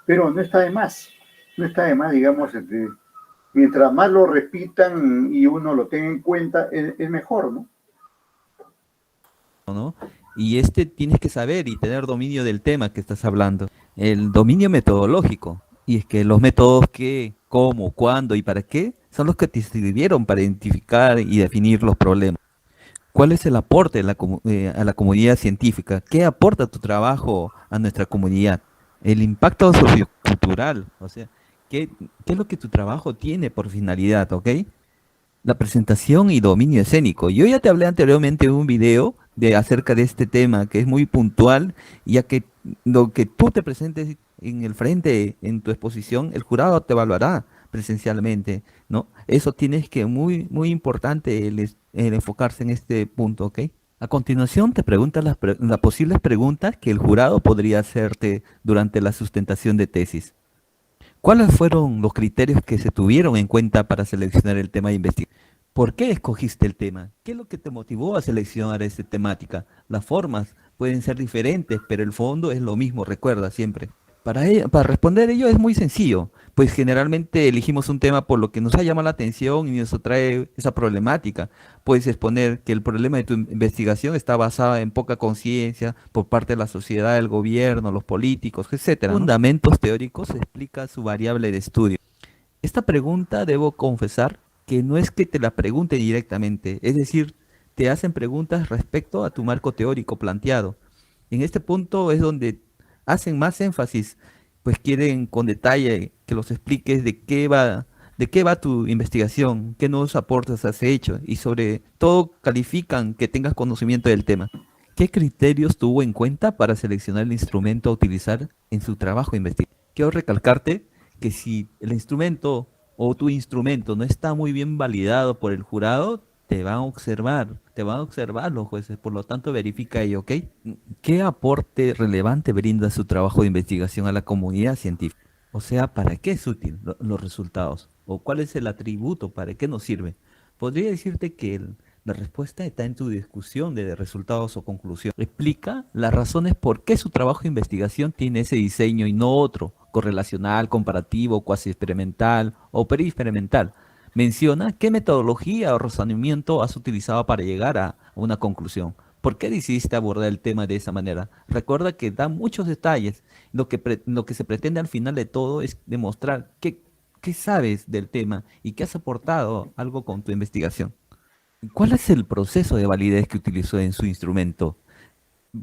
Pero no está de más, digamos, mientras más lo repitan y uno lo tenga en cuenta, es mejor, ¿no? ¿No? Y tienes que saber y tener dominio del tema que estás hablando. El dominio metodológico. Y es que los métodos qué, cómo, cuándo y para qué son los que te sirvieron para identificar y definir los problemas. ¿Cuál es el aporte a la comunidad científica? ¿Qué aporta tu trabajo a nuestra comunidad? el impacto sociocultural, o sea, ¿qué es lo que tu trabajo tiene por finalidad, ¿ok? La presentación y dominio escénico. Yo ya te hablé anteriormente de un video acerca de este tema que es muy puntual, ya que lo que tú te presentes en el frente, en tu exposición, el jurado te evaluará presencialmente, ¿no? Eso tienes que, muy importante el enfocarse en este punto, ¿ok? A continuación te preguntas las posibles preguntas que el jurado podría hacerte durante la sustentación de tesis. ¿Cuáles fueron los criterios que se tuvieron en cuenta para seleccionar el tema de investigación? ¿Por qué escogiste el tema? ¿Qué es lo que te motivó a seleccionar esta temática? Las formas pueden ser diferentes, pero el fondo es lo mismo, recuerda siempre. Para responder ello es muy sencillo, pues generalmente elegimos un tema por lo que nos ha llamado la atención y nos atrae esa problemática. Puedes exponer que el problema de tu investigación está basada en poca conciencia por parte de la sociedad, el gobierno, los políticos, etcétera, ¿no? Fundamentos teóricos explica su variable de estudio. Esta pregunta, debo confesar, que no es que te la pregunte directamente, es decir, te hacen preguntas respecto a tu marco teórico planteado. En este punto es donde hacen más énfasis, pues quieren con detalle que los expliques de qué va tu investigación, qué nuevos aportes has hecho y sobre todo califican que tengas conocimiento del tema. ¿Qué criterios tuvo en cuenta para seleccionar el instrumento a utilizar en su trabajo investigativo? Quiero recalcarte que si el instrumento o tu instrumento no está muy bien validado por el jurado, te van a observar los jueces, por lo tanto verifica ello, ¿ok? ¿Qué aporte relevante brinda su trabajo de investigación a la comunidad científica? O sea, ¿para qué es útil los resultados? ¿O cuál es el atributo? ¿Para qué nos sirve? Podría decirte que la respuesta está en tu discusión de resultados o conclusión. Explica las razones por qué su trabajo de investigación tiene ese diseño y no otro, correlacional, comparativo, cuasi experimental o periexperimental. Menciona qué metodología o razonamiento has utilizado para llegar a una conclusión. ¿Por qué decidiste abordar el tema de esa manera? Recuerda que da muchos detalles. Lo que se pretende al final de todo es demostrar qué sabes del tema y qué has aportado algo con tu investigación. ¿Cuál es el proceso de validez que utilizó en su instrumento?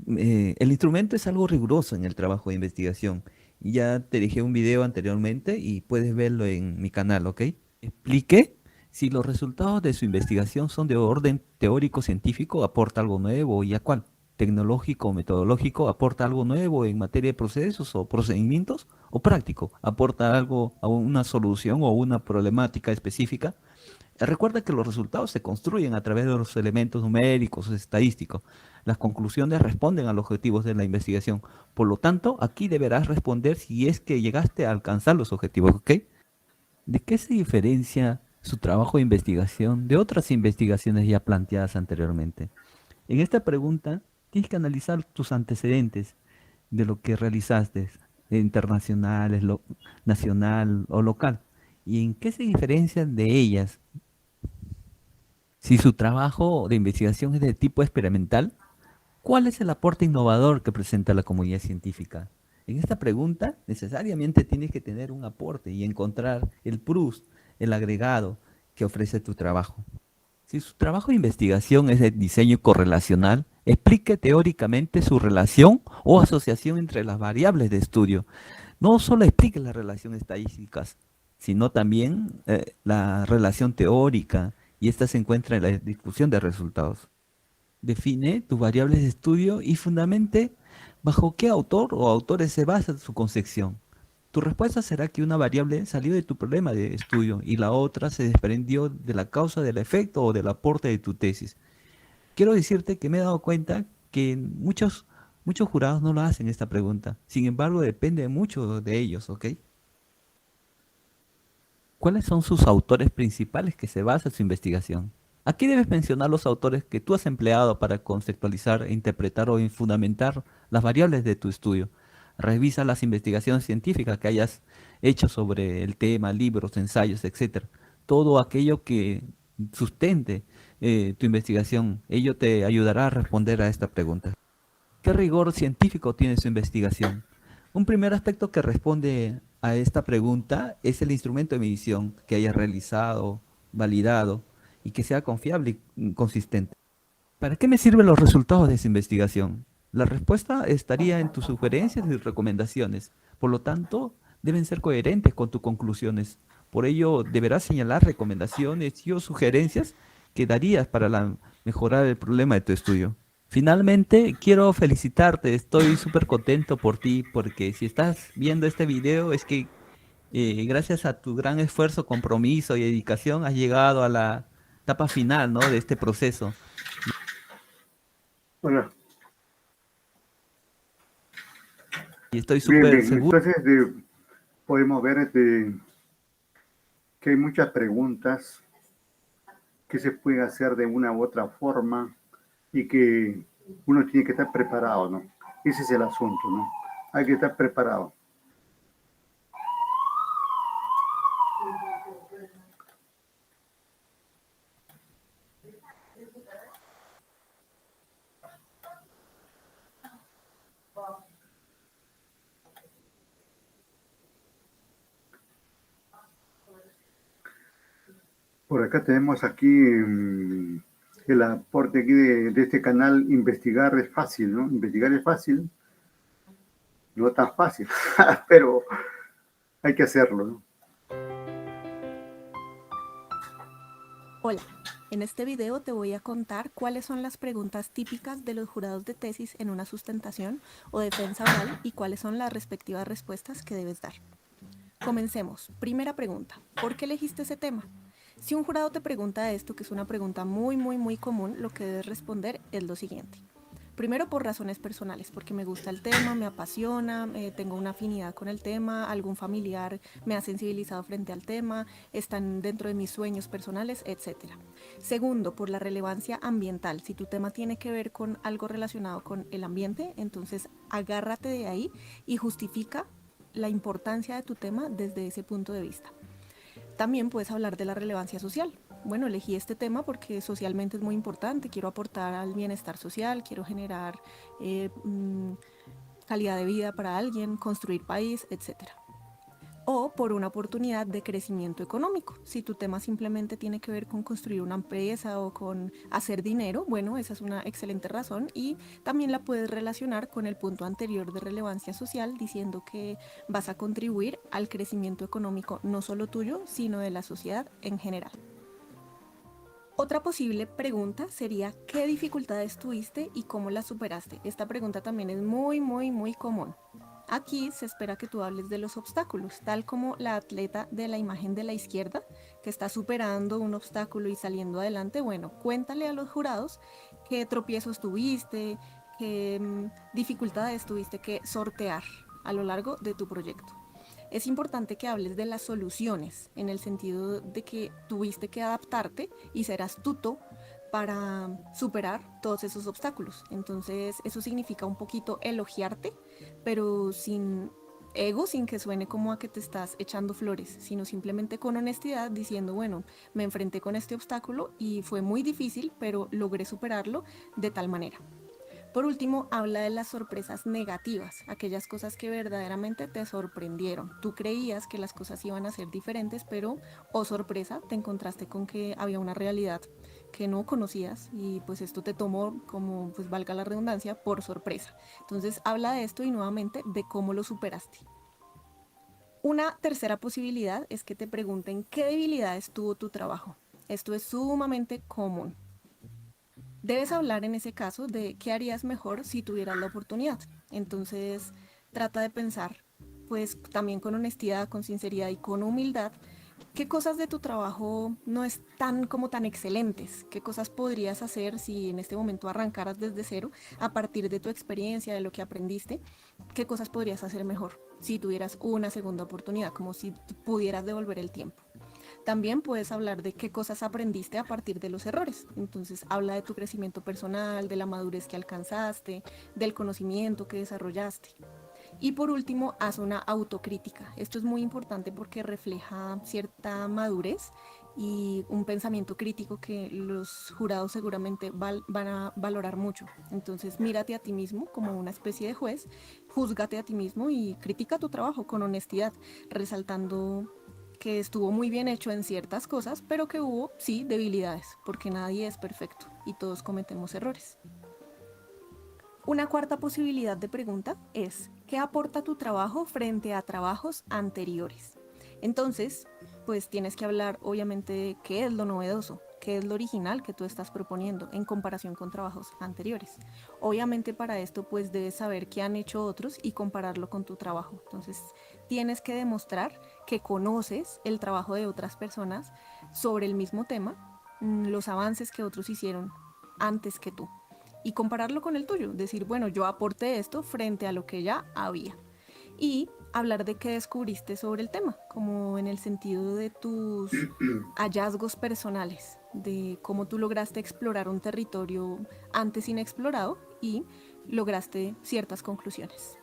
El instrumento es algo riguroso en el trabajo de investigación. Ya te dejé un video anteriormente y puedes verlo en mi canal, ¿ok? Explique si los resultados de su investigación son de orden teórico-científico, aporta algo nuevo y a cuál. Tecnológico o metodológico, aporta algo nuevo en materia de procesos o procedimientos, o práctico, aporta algo a una solución o una problemática específica. Recuerda que los resultados se construyen a través de los elementos numéricos o estadísticos. Las conclusiones responden a los objetivos de la investigación. Por lo tanto, aquí deberás responder si es que llegaste a alcanzar los objetivos, ¿ok? ¿De qué se diferencia su trabajo de investigación de otras investigaciones ya planteadas anteriormente? En esta pregunta tienes que analizar tus antecedentes de lo que realizaste, internacionales, nacional o local. ¿Y en qué se diferencian de ellas? Si su trabajo de investigación es de tipo experimental, ¿cuál es el aporte innovador que presenta la comunidad científica? En esta pregunta necesariamente tienes que tener un aporte y encontrar el plus, el agregado que ofrece tu trabajo. Si su trabajo de investigación es de diseño correlacional, explique teóricamente su relación o asociación entre las variables de estudio. No solo explique las relaciones estadísticas, sino también la relación teórica, y esta se encuentra en la discusión de resultados. Define tus variables de estudio y fundamente bajo qué autor o autores se basa su concepción. Tu respuesta será que una variable salió de tu problema de estudio y la otra se desprendió de la causa del efecto o del aporte de tu tesis. Quiero decirte que me he dado cuenta que muchos jurados no lo hacen esta pregunta. Sin embargo, depende mucho de ellos, ¿ok? ¿Cuáles son sus autores principales que se basa su investigación? Aquí debes mencionar los autores que tú has empleado para conceptualizar, interpretar o fundamentar las variables de tu estudio. Revisa las investigaciones científicas que hayas hecho sobre el tema, libros, ensayos, etcétera. Todo aquello que sustente tu investigación, ello te ayudará a responder a esta pregunta. ¿Qué rigor científico tiene su investigación? Un primer aspecto que responde a esta pregunta es el instrumento de medición que hayas realizado, validado y que sea confiable y consistente. ¿Para qué me sirven los resultados de esa investigación? La respuesta estaría en tus sugerencias y recomendaciones. Por lo tanto, deben ser coherentes con tus conclusiones. Por ello, deberás señalar recomendaciones y o sugerencias que darías para mejorar el problema de tu estudio. Finalmente, quiero felicitarte, estoy súper contento por ti, porque si estás viendo este video es que gracias a tu gran esfuerzo, compromiso y dedicación has llegado a la etapa final, ¿no? De este proceso. Hola. Y estoy Bien, súper bien. seguro. Entonces podemos ver que hay muchas preguntas que se pueden hacer de una u otra forma y que uno tiene que estar preparado, ¿no? Ese es el asunto, ¿no? Hay que estar preparado. Por acá tenemos aquí el aporte aquí de este canal. Investigar es fácil, ¿no? Investigar es fácil, no tan fácil, pero hay que hacerlo, ¿no? Hola, en este video te voy a contar cuáles son las preguntas típicas de los jurados de tesis en una sustentación o defensa oral y cuáles son las respectivas respuestas que debes dar. Comencemos. Primera pregunta, ¿por qué elegiste ese tema? Si un jurado te pregunta esto, que es una pregunta muy común, lo que debes responder es lo siguiente. Primero, por razones personales, porque me gusta el tema, me apasiona, tengo una afinidad con el tema, algún familiar me ha sensibilizado frente al tema, están dentro de mis sueños personales, etc. Segundo, por la relevancia ambiental. Si tu tema tiene que ver con algo relacionado con el ambiente, entonces agárrate de ahí y justifica la importancia de tu tema desde ese punto de vista. También puedes hablar de la relevancia social. Bueno, elegí este tema porque socialmente es muy importante, quiero aportar al bienestar social, quiero generar calidad de vida para alguien, construir país, etc. O por una oportunidad de crecimiento económico. Si tu tema simplemente tiene que ver con construir una empresa o con hacer dinero, bueno, esa es una excelente razón y también la puedes relacionar con el punto anterior de relevancia social diciendo que vas a contribuir al crecimiento económico no solo tuyo, sino de la sociedad en general. Otra posible pregunta sería ¿qué dificultades tuviste y cómo las superaste? Esta pregunta también es muy común. Aquí se espera que tú hables de los obstáculos, tal como la atleta de la imagen de la izquierda que está superando un obstáculo y saliendo adelante. Bueno, cuéntale a los jurados qué tropiezos tuviste, qué dificultades tuviste que sortear a lo largo de tu proyecto. Es importante que hables de las soluciones, en el sentido de que tuviste que adaptarte y ser astuto para superar todos esos obstáculos. Entonces, eso significa un poquito elogiarte, pero sin ego, sin que suene como a que te estás echando flores, sino simplemente con honestidad diciendo, bueno, me enfrenté con este obstáculo y fue muy difícil, pero logré superarlo de tal manera. Por último, habla de las sorpresas negativas, aquellas cosas que verdaderamente te sorprendieron. Tú creías que las cosas iban a ser diferentes, pero, oh sorpresa, te encontraste con que había una realidad que no conocías y pues esto te tomó, como pues valga la redundancia, por sorpresa. Entonces habla de esto y nuevamente de cómo lo superaste. Una tercera posibilidad es que te pregunten qué debilidades tuvo tu trabajo. Esto es sumamente común. Debes hablar en ese caso de qué harías mejor si tuvieras la oportunidad. Entonces, trata de pensar, pues también con honestidad, con sinceridad y con humildad, qué cosas de tu trabajo no están como tan excelentes, qué cosas podrías hacer si en este momento arrancaras desde cero, a partir de tu experiencia, de lo que aprendiste, qué cosas podrías hacer mejor si tuvieras una segunda oportunidad, como si pudieras devolver el tiempo. También puedes hablar de qué cosas aprendiste a partir de los errores. Entonces, habla de tu crecimiento personal, de la madurez que alcanzaste, del conocimiento que desarrollaste. Y por último, haz una autocrítica. Esto es muy importante porque refleja cierta madurez y un pensamiento crítico que los jurados seguramente van a valorar mucho. Entonces, mírate a ti mismo como una especie de juez, júzgate a ti mismo y critica tu trabajo con honestidad, resaltando que estuvo muy bien hecho en ciertas cosas, pero que hubo, sí, debilidades, porque nadie es perfecto y todos cometemos errores. Una cuarta posibilidad de pregunta es, ¿qué aporta tu trabajo frente a trabajos anteriores? Entonces, pues tienes que hablar obviamente de qué es lo novedoso, qué es lo original que tú estás proponiendo en comparación con trabajos anteriores. Obviamente para esto pues debes saber qué han hecho otros y compararlo con tu trabajo. Entonces tienes que demostrar que conoces el trabajo de otras personas sobre el mismo tema, los avances que otros hicieron antes que tú y compararlo con el tuyo. Decir, bueno, yo aporté esto frente a lo que ya había. Y hablar de qué descubriste sobre el tema, como en el sentido de tus hallazgos personales, de cómo tú lograste explorar un territorio antes inexplorado y lograste ciertas conclusiones.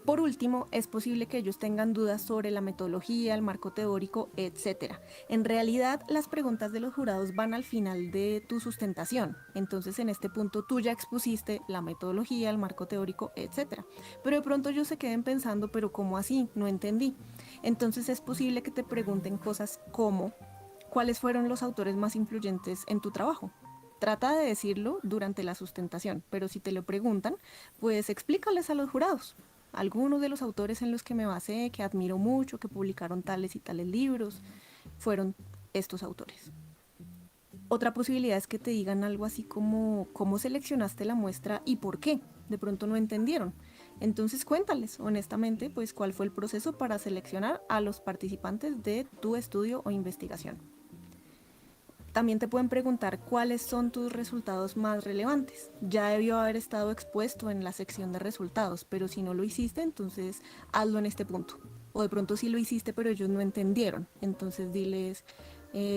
Por último, es posible que ellos tengan dudas sobre la metodología, el marco teórico, etc. En realidad, las preguntas de los jurados van al final de tu sustentación. Entonces, en este punto, tú ya expusiste la metodología, el marco teórico, etc. Pero de pronto ellos se queden pensando, ¿pero cómo así? No entendí. Entonces, es posible que te pregunten cosas como, ¿cuáles fueron los autores más influyentes en tu trabajo? Trata de decirlo durante la sustentación, pero si te lo preguntan, pues explícales a los jurados. Algunos de los autores en los que me basé, que admiro mucho, que publicaron tales y tales libros, fueron estos autores. Otra posibilidad es que te digan algo así como ¿cómo seleccionaste la muestra y por qué? De pronto no entendieron. Entonces cuéntales honestamente pues cuál fue el proceso para seleccionar a los participantes de tu estudio o investigación. También te pueden preguntar cuáles son tus resultados más relevantes. Ya debió haber estado expuesto en la sección de resultados, pero si no lo hiciste, entonces hazlo en este punto. O de pronto sí lo hiciste, pero ellos no entendieron. Entonces diles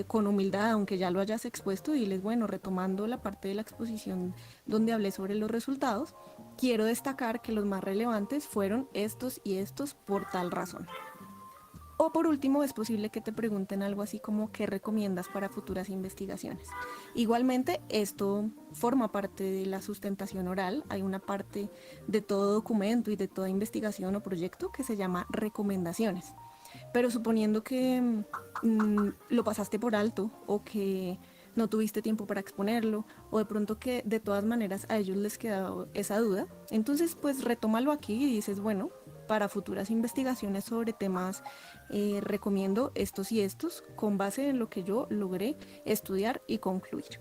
con humildad, aunque ya lo hayas expuesto, diles, bueno, retomando la parte de la exposición donde hablé sobre los resultados, quiero destacar que los más relevantes fueron estos y estos por tal razón. O por último, es posible que te pregunten algo así como ¿qué recomiendas para futuras investigaciones? Igualmente, esto forma parte de la sustentación oral. Hay una parte de todo documento y de toda investigación o proyecto que se llama recomendaciones. Pero suponiendo que lo pasaste por alto o que no tuviste tiempo para exponerlo o de pronto que de todas maneras a ellos les quedó esa duda, entonces pues retómalo aquí y dices, bueno, para futuras investigaciones sobre temas recomiendo estos y estos con base en lo que yo logré estudiar y concluir.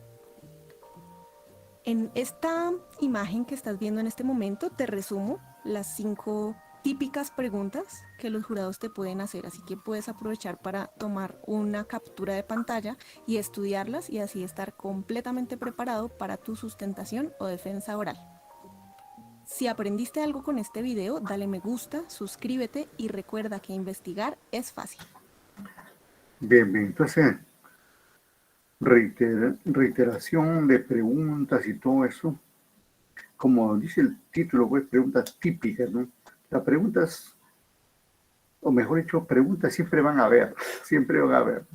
En esta imagen que estás viendo en este momento te resumo las 5 típicas preguntas que los jurados te pueden hacer, así que puedes aprovechar para tomar una captura de pantalla y estudiarlas y así estar completamente preparado para tu sustentación o defensa oral. Si aprendiste algo con este video, dale me gusta, suscríbete y recuerda que investigar es fácil. Bien, bien. Entonces, reiteración de preguntas y todo eso. Como dice el título, pues preguntas típicas, ¿no? Las preguntas, o mejor dicho, preguntas siempre van a haber, siempre van a haber.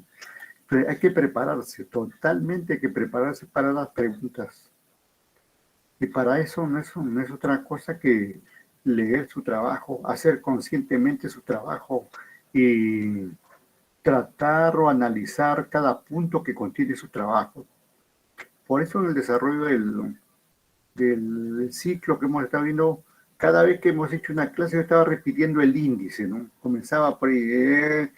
Pero hay que prepararse, totalmente hay que prepararse para las preguntas. Y para eso no es otra cosa que leer su trabajo, hacer conscientemente su trabajo y tratar o analizar cada punto que contiene su trabajo. Por eso en el desarrollo del ciclo que hemos estado viendo, cada vez que hemos hecho una clase yo estaba repitiendo el índice, ¿no? Comenzaba por ahí,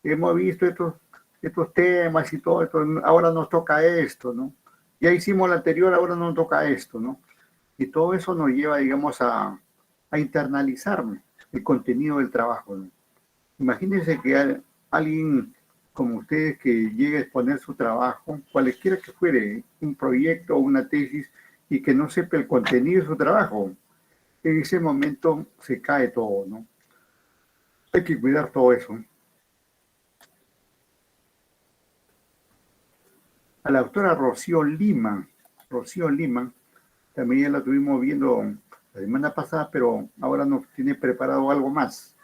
hemos visto estos temas y todo esto, ahora nos toca esto, ¿no? Ya hicimos la anterior, ahora nos toca esto, ¿no? Y todo eso nos lleva, digamos, a internalizar el contenido del trabajo, ¿no? Imagínense que alguien como ustedes que llegue a exponer su trabajo, cualquiera que fuere, un proyecto o una tesis, y que no sepa el contenido de su trabajo, en ese momento se cae todo, ¿no? Hay que cuidar todo eso. A la doctora Rocío Lima, también ya la estuvimos viendo la semana pasada, pero ahora nos tiene preparado algo más.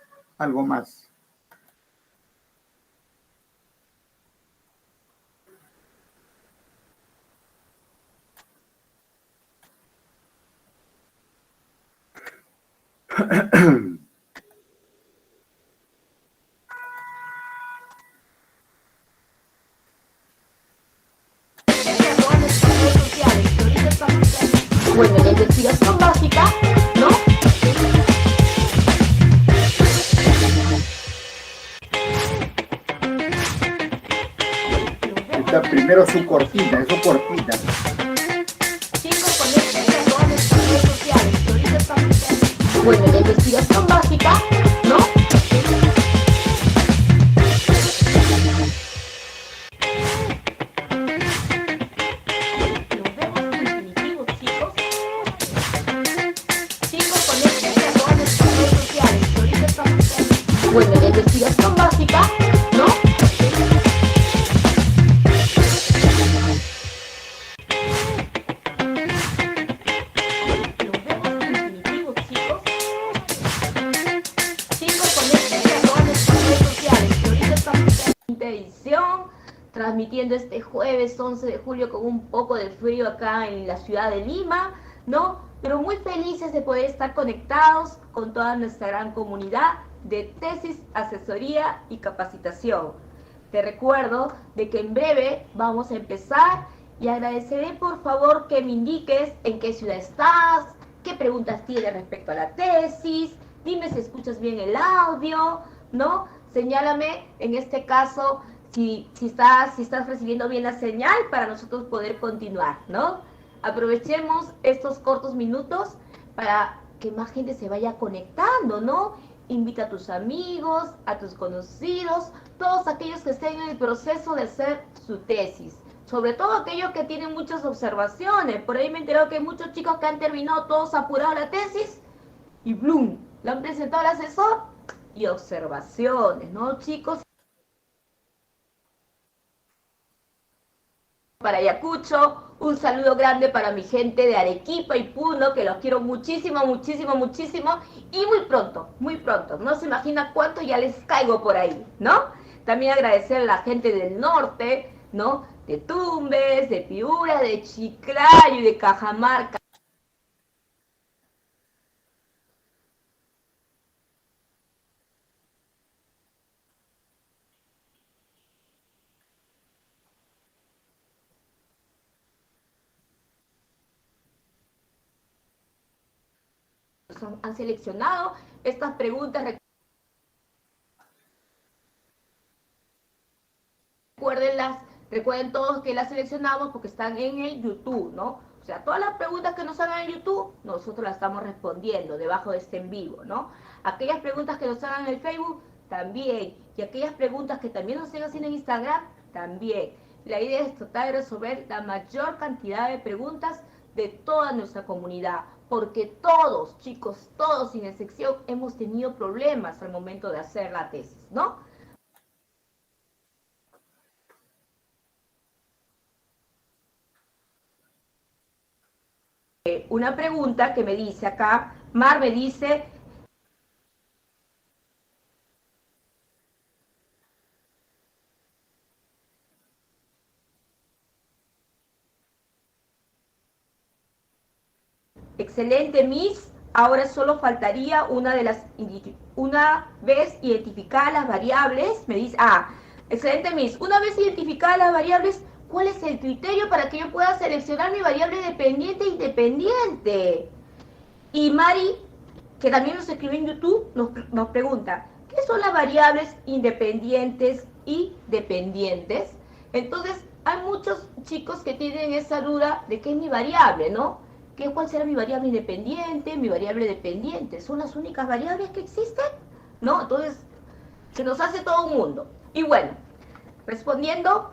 Bueno, la investigación básica, ¿no? Primero su cortina, eso cortina. Chicos, conéctense a todas nuestras redes sociales, que ahorita estamos... Bueno, la investigación básica, ¿no? Nos vemos en definitivo, chicos. Chicos, conéctense a todas nuestras redes sociales, que ahorita estamos... Bueno, la investigación básica, ¿no? Nos vemos en definitivo, chicos. Chicos, conéctense a todas nuestras redes sociales, que ahorita estamos en quinta edición, transmitiendo este jueves 11 de julio con un poco de frío acá en la ciudad de Lima, ¿no? Pero muy felices de poder estar conectados con toda nuestra gran comunidad de tesis, asesoría y capacitación. Te recuerdo de que en breve vamos a empezar y agradeceré por favor que me indiques en qué ciudad estás, qué preguntas tienes respecto a la tesis, dime si escuchas bien el audio, ¿no? Señálame en este caso si estás recibiendo bien la señal para nosotros poder continuar, ¿no? Aprovechemos estos cortos minutos para que más gente se vaya conectando, ¿no? Invita a tus amigos, a tus conocidos, todos aquellos que estén en el proceso de hacer su tesis. Sobre todo aquellos que tienen muchas observaciones. Por ahí me he enterado que hay muchos chicos que han terminado todos apurados la tesis y ¡blum! Le han presentado al asesor y observaciones, ¿no, chicos? Para Ayacucho, un saludo grande para mi gente de Arequipa y Puno, que los quiero muchísimo, muchísimo, muchísimo, y muy pronto, no se imagina cuánto ya les caigo por ahí, ¿no? También agradecer a la gente del norte, ¿no? De Tumbes, de Piura, de Chiclayo y de Cajamarca. Han seleccionado estas preguntas. Recuerden todos que las seleccionamos porque están en el YouTube, ¿no? O sea, todas las preguntas que nos hagan en YouTube, nosotros las estamos respondiendo debajo de este en vivo, ¿no? Aquellas preguntas que nos hagan en el Facebook, también. Y aquellas preguntas que también nos estén haciendo en Instagram, también. La idea es tratar de resolver la mayor cantidad de preguntas de toda nuestra comunidad. Porque todos, chicos, todos sin excepción, hemos tenido problemas al momento de hacer la tesis, ¿no? Una pregunta que me dice acá, Mar me dice... Excelente, Miss. Ahora solo faltaría una vez identificadas las variables, me dice, excelente, Miss. Una vez identificadas las variables, ¿cuál es el criterio para que yo pueda seleccionar mi variable dependiente e independiente? Y Mari, que también nos escribe en YouTube, nos pregunta, ¿qué son las variables independientes y dependientes? Entonces, hay muchos chicos que tienen esa duda de qué es mi variable, ¿no? ¿Cuál será mi variable independiente, mi variable dependiente? ¿Son las únicas variables que existen? ¿No? Entonces, se nos hace todo un mundo. Y bueno, respondiendo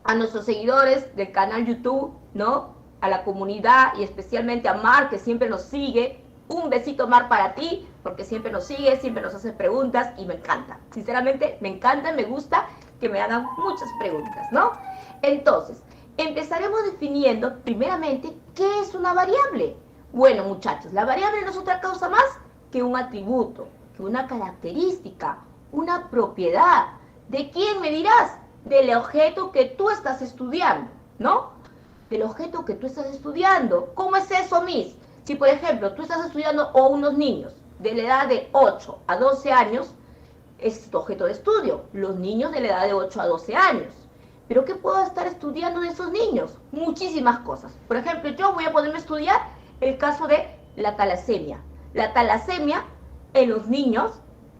a nuestros seguidores del canal YouTube, ¿no? A la comunidad y especialmente a Mar, que siempre nos sigue. Un besito, Mar, para ti, porque siempre nos sigue, siempre nos hace preguntas y me encanta. Sinceramente, me encanta, me gusta que me hagan muchas preguntas, ¿no? Entonces, empezaremos definiendo, primeramente, ¿qué es una variable? Bueno, muchachos, la variable no es otra cosa más que un atributo, que una característica, una propiedad. ¿De quién me dirás? Del objeto que tú estás estudiando, ¿no? Del objeto que tú estás estudiando. ¿Cómo es eso, Miss? Si, por ejemplo, tú estás estudiando a unos niños de la edad de 8 a 12 años, es tu objeto de estudio. Los niños de la edad de 8 a 12 años. ¿Pero qué puedo estar estudiando de esos niños? Muchísimas cosas. Por ejemplo, yo voy a ponerme a estudiar el caso de la talasemia. La talasemia en los niños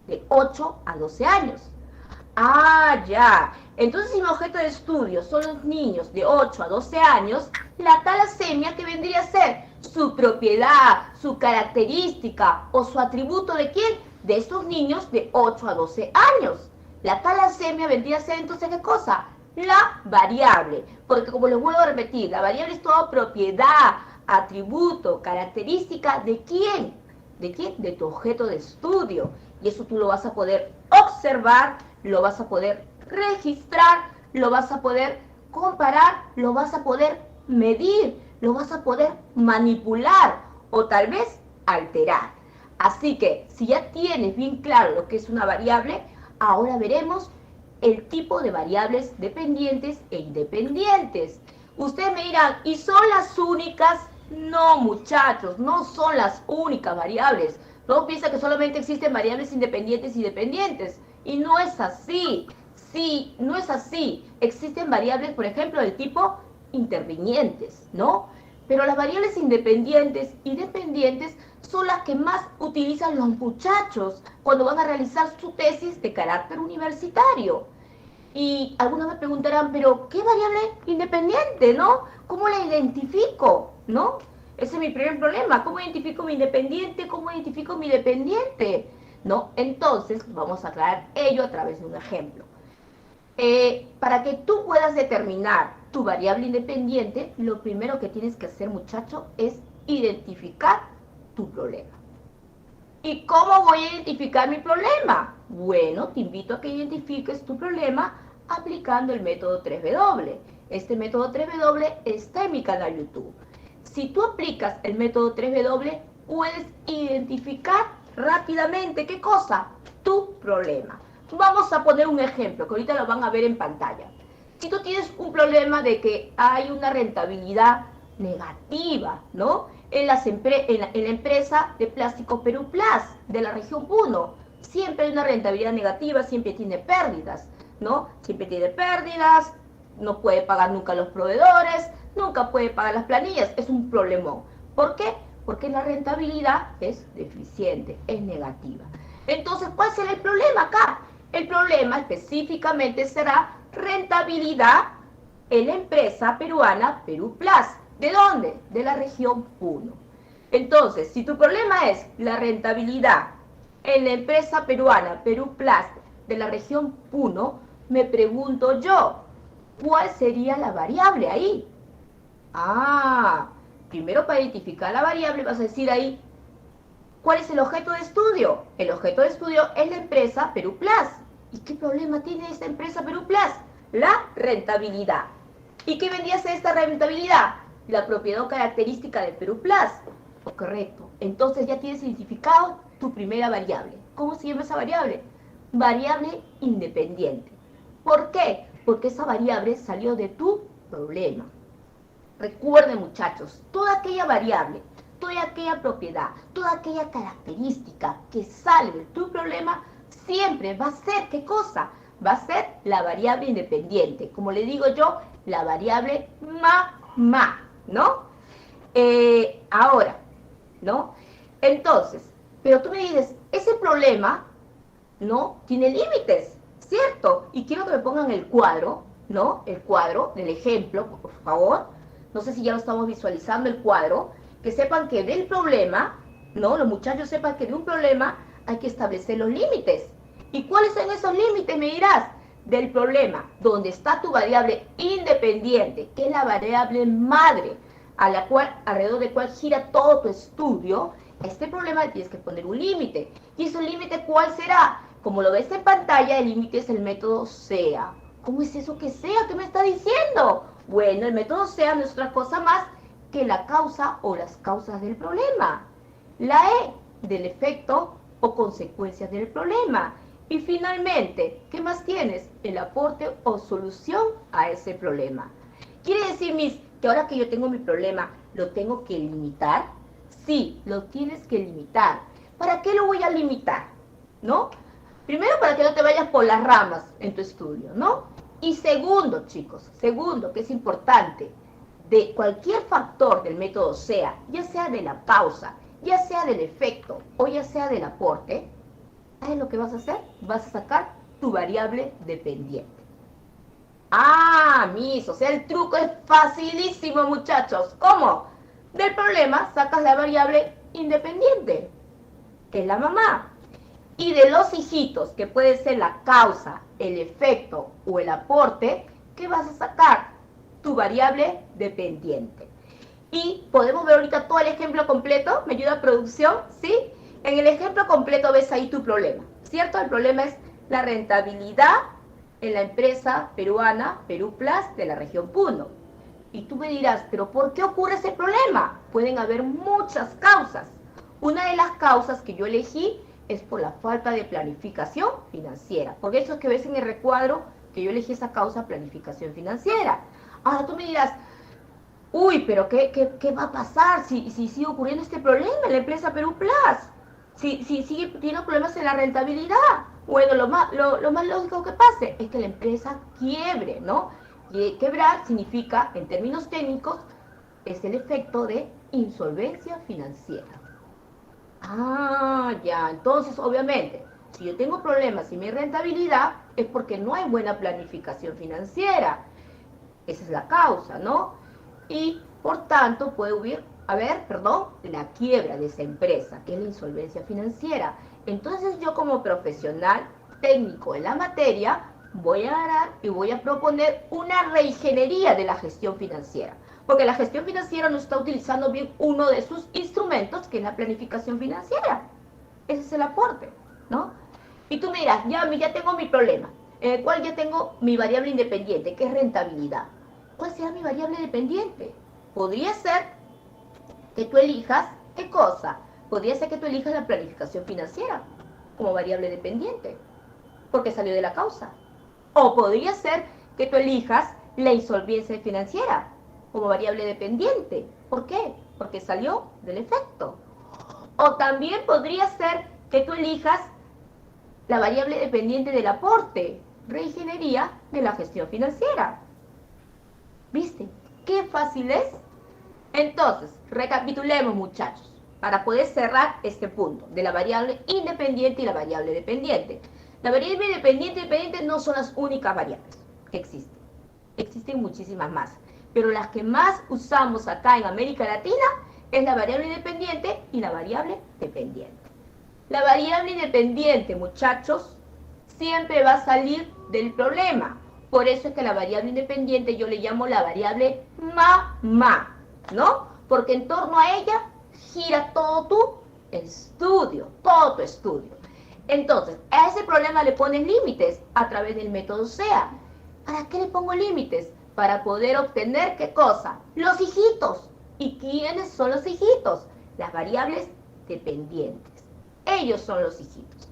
de 8 a 12 años. Ah, ya. Entonces, si mi objeto de estudio son los niños de 8 a 12 años, la talasemia, que vendría a ser su propiedad, su característica o su atributo de quién? De estos niños de 8 a 12 años. La talasemia vendría a ser entonces, ¿qué cosa? La variable. Porque como les vuelvo a repetir, la variable es toda propiedad, atributo, característica de quién. ¿De quién? De tu objeto de estudio. Y eso tú lo vas a poder observar, lo vas a poder registrar, lo vas a poder comparar, lo vas a poder medir, lo vas a poder manipular o tal vez alterar. Así que si ya tienes bien claro lo que es una variable, ahora veremos el tipo de variables dependientes e independientes. Ustedes me dirán, ¿y son las únicas? No, muchachos, no son las únicas variables. No piensa que solamente existen variables independientes y dependientes. Y no es así. Sí, no es así. Existen variables, por ejemplo, del tipo intervinientes, ¿no? Pero las variables independientes y dependientes son las que más utilizan los muchachos cuando van a realizar su tesis de carácter universitario. Y algunos me preguntarán, ¿pero qué variable independiente, no? ¿Cómo la identifico, no? Ese es mi primer problema. ¿Cómo identifico mi independiente? ¿Cómo identifico mi dependiente? ¿No? Entonces, vamos a aclarar ello a través de un ejemplo. Para que tú puedas determinar tu variable independiente, lo primero que tienes que hacer, muchacho, es identificar tu problema. ¿Y cómo voy a identificar mi problema? Bueno, te invito a que identifiques tu problema aplicando el método 3W. Este método 3W está en mi canal YouTube. Si tú aplicas el método 3W, puedes identificar rápidamente, ¿qué cosa? Tu problema. Vamos a poner un ejemplo, que ahorita lo van a ver en pantalla. Si tú tienes un problema de que hay una rentabilidad negativa, ¿no? En la empresa de Plásticos Perú Plus, de la región Puno, siempre hay una rentabilidad negativa, siempre tiene pérdidas, ¿no? Siempre tiene pérdidas, no puede pagar nunca los proveedores, nunca puede pagar las planillas, es un problemón. ¿Por qué? Porque la rentabilidad es deficiente, es negativa. Entonces, ¿cuál será el problema acá? El problema específicamente será rentabilidad en la empresa peruana Perú Plus. ¿De dónde? De la región Puno. Entonces, si tu problema es la rentabilidad en la empresa peruana Perú Plus de la región Puno, me pregunto yo, ¿cuál sería la variable ahí? Ah, primero para identificar la variable vas a decir ahí, ¿cuál es el objeto de estudio? El objeto de estudio es la empresa Perú Plus. ¿Y qué problema tiene esta empresa Perú Plus? La rentabilidad. ¿Y qué vendría a ser esta rentabilidad? La propiedad o característica de Perú Plus. Correcto. Entonces ya tienes identificado tu primera variable. ¿Cómo se llama esa variable? Variable independiente. ¿Por qué? Porque esa variable salió de tu problema. Recuerden, muchachos, toda aquella variable, toda aquella propiedad, toda aquella característica que sale de tu problema, siempre va a ser, ¿qué cosa? Va a ser la variable independiente. Como le digo yo, la variable ma, ¿no? Ahora, ¿no? Entonces, pero tú me dices, ese problema, ¿no? Tiene límites, ¿cierto? Y quiero que me pongan el cuadro, ¿no? El cuadro del ejemplo, por favor. No sé si ya lo estamos visualizando el cuadro. Que sepan que del problema, ¿no? Los muchachos sepan que de un problema hay que establecer los límites. ¿Y cuáles son esos límites? Me dirás, del problema, donde está tu variable independiente, que es la variable madre, alrededor de cual gira todo tu estudio, a este problema le tienes que poner un límite. ¿Y ese límite cuál será? Como lo ves en pantalla, el límite es el método SEA. ¿Cómo es eso que SEA? ¿Qué me está diciendo? Bueno, el método SEA no es otra cosa más que la causa o las causas del problema. La E, del efecto o consecuencias del problema. Y finalmente, ¿qué más tienes? El aporte o solución a ese problema. ¿Quiere decir, Miss, que ahora que yo tengo mi problema, lo tengo que limitar? Sí, lo tienes que limitar. ¿Para qué lo voy a limitar? ¿No? Primero, para que no te vayas por las ramas en tu estudio, ¿no? Y segundo, chicos, segundo, que es importante, de cualquier factor del método SEA, ya sea de la causa, ya sea del efecto o ya sea del aporte, ¿sabes lo que vas a hacer? Vas a sacar tu variable dependiente. Ah, mis, o sea, el truco es facilísimo, muchachos. ¿Cómo? Del problema sacas la variable independiente, que es la mamá. Y de los hijitos, que puede ser la causa, el efecto o el aporte, ¿qué vas a sacar? Tu variable dependiente. Y podemos ver ahorita todo el ejemplo completo. ¿Me ayuda producción? ¿Sí? En el ejemplo completo ves ahí tu problema, ¿cierto? El problema es la rentabilidad en la empresa peruana Perú Plus de la región Puno. Y tú me dirás, ¿pero por qué ocurre ese problema? Pueden haber muchas causas. Una de las causas que yo elegí es por la falta de planificación financiera. Por eso es que ves en el recuadro que yo elegí esa causa, planificación financiera. Ahora tú me dirás, uy, pero ¿qué va a pasar si sigue ocurriendo este problema en la empresa Perú Plus? Si sigue teniendo problemas en la rentabilidad. Bueno, lo más lógico que pase es que la empresa quiebre, ¿no? Y quebrar significa, en términos técnicos, es el efecto de insolvencia financiera. Ah, ya, entonces obviamente, si yo tengo problemas en mi rentabilidad, es porque no hay buena planificación financiera. Esa es la causa, ¿no? Y por tanto puede haber la quiebra de esa empresa, que es la insolvencia financiera. Entonces yo como profesional técnico en la materia, voy a agarrar y voy a proponer una reingeniería de la gestión financiera. Porque la gestión financiera no está utilizando bien uno de sus instrumentos, que es la planificación financiera. Ese es el aporte, ¿no? Y tú me dirás, ya tengo mi problema, en el cual ya tengo mi variable independiente, que es rentabilidad. ¿Cuál será mi variable dependiente? Podría ser que tú elijas, ¿qué cosa? Podría ser que tú elijas la planificación financiera como variable dependiente, porque salió de la causa. O podría ser que tú elijas la insolvencia financiera como variable dependiente. ¿Por qué? Porque salió del efecto. O también podría ser que tú elijas la variable dependiente del aporte, reingeniería de la gestión financiera. ¿Viste? ¿Qué fácil es? Entonces, recapitulemos, muchachos, para poder cerrar este punto de la variable independiente y la variable dependiente. La variable independiente y dependiente no son las únicas variables que existen. Existen muchísimas más. Pero las que más usamos acá en América Latina es la variable independiente y la variable dependiente. La variable independiente, muchachos, siempre va a salir del problema. Por eso es que la variable independiente yo le llamo la variable mamá, ¿no? Porque en torno a ella gira todo tu estudio, todo tu estudio. Entonces, a ese problema le pones límites a través del método SEA. ¿Para qué le pongo límites? Para poder obtener, ¿qué cosa? Los hijitos. ¿Y quiénes son los hijitos? Las variables dependientes. Ellos son los hijitos.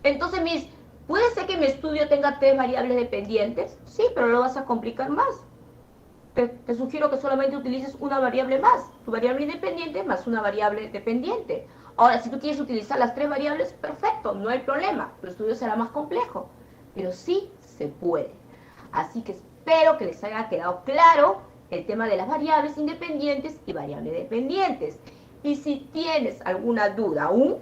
Entonces, ¿puede ser que mi estudio tenga 3 variables dependientes? Sí, pero lo vas a complicar más. Te sugiero que solamente utilices una variable más, tu variable independiente más una variable dependiente. Ahora, si tú quieres utilizar las 3 variables, perfecto, no hay problema. Tu estudio será más complejo, pero sí se puede. Así que espero que les haya quedado claro el tema de las variables independientes y variables dependientes. Y si tienes alguna duda aún,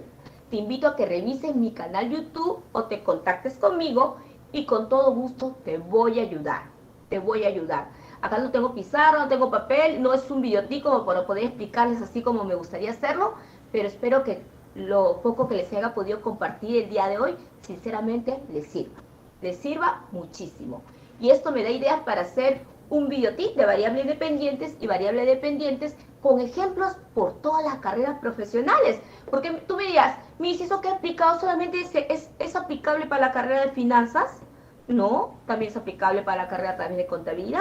te invito a que revises mi canal YouTube o te contactes conmigo y con todo gusto te voy a ayudar. Te voy a ayudar. Acá no tengo pizarra, no tengo papel, no es un videotipo para poder explicarles así como me gustaría hacerlo, pero espero que lo poco que les haya podido compartir el día de hoy, sinceramente les sirva muchísimo. Y esto me da ideas para hacer un videotip de variables independientes y variables dependientes con ejemplos por todas las carreras profesionales. Porque tú me dirás, Miss, ¿eso que he aplicado solamente es aplicable para la carrera de finanzas? No, también es aplicable para la carrera también de contabilidad,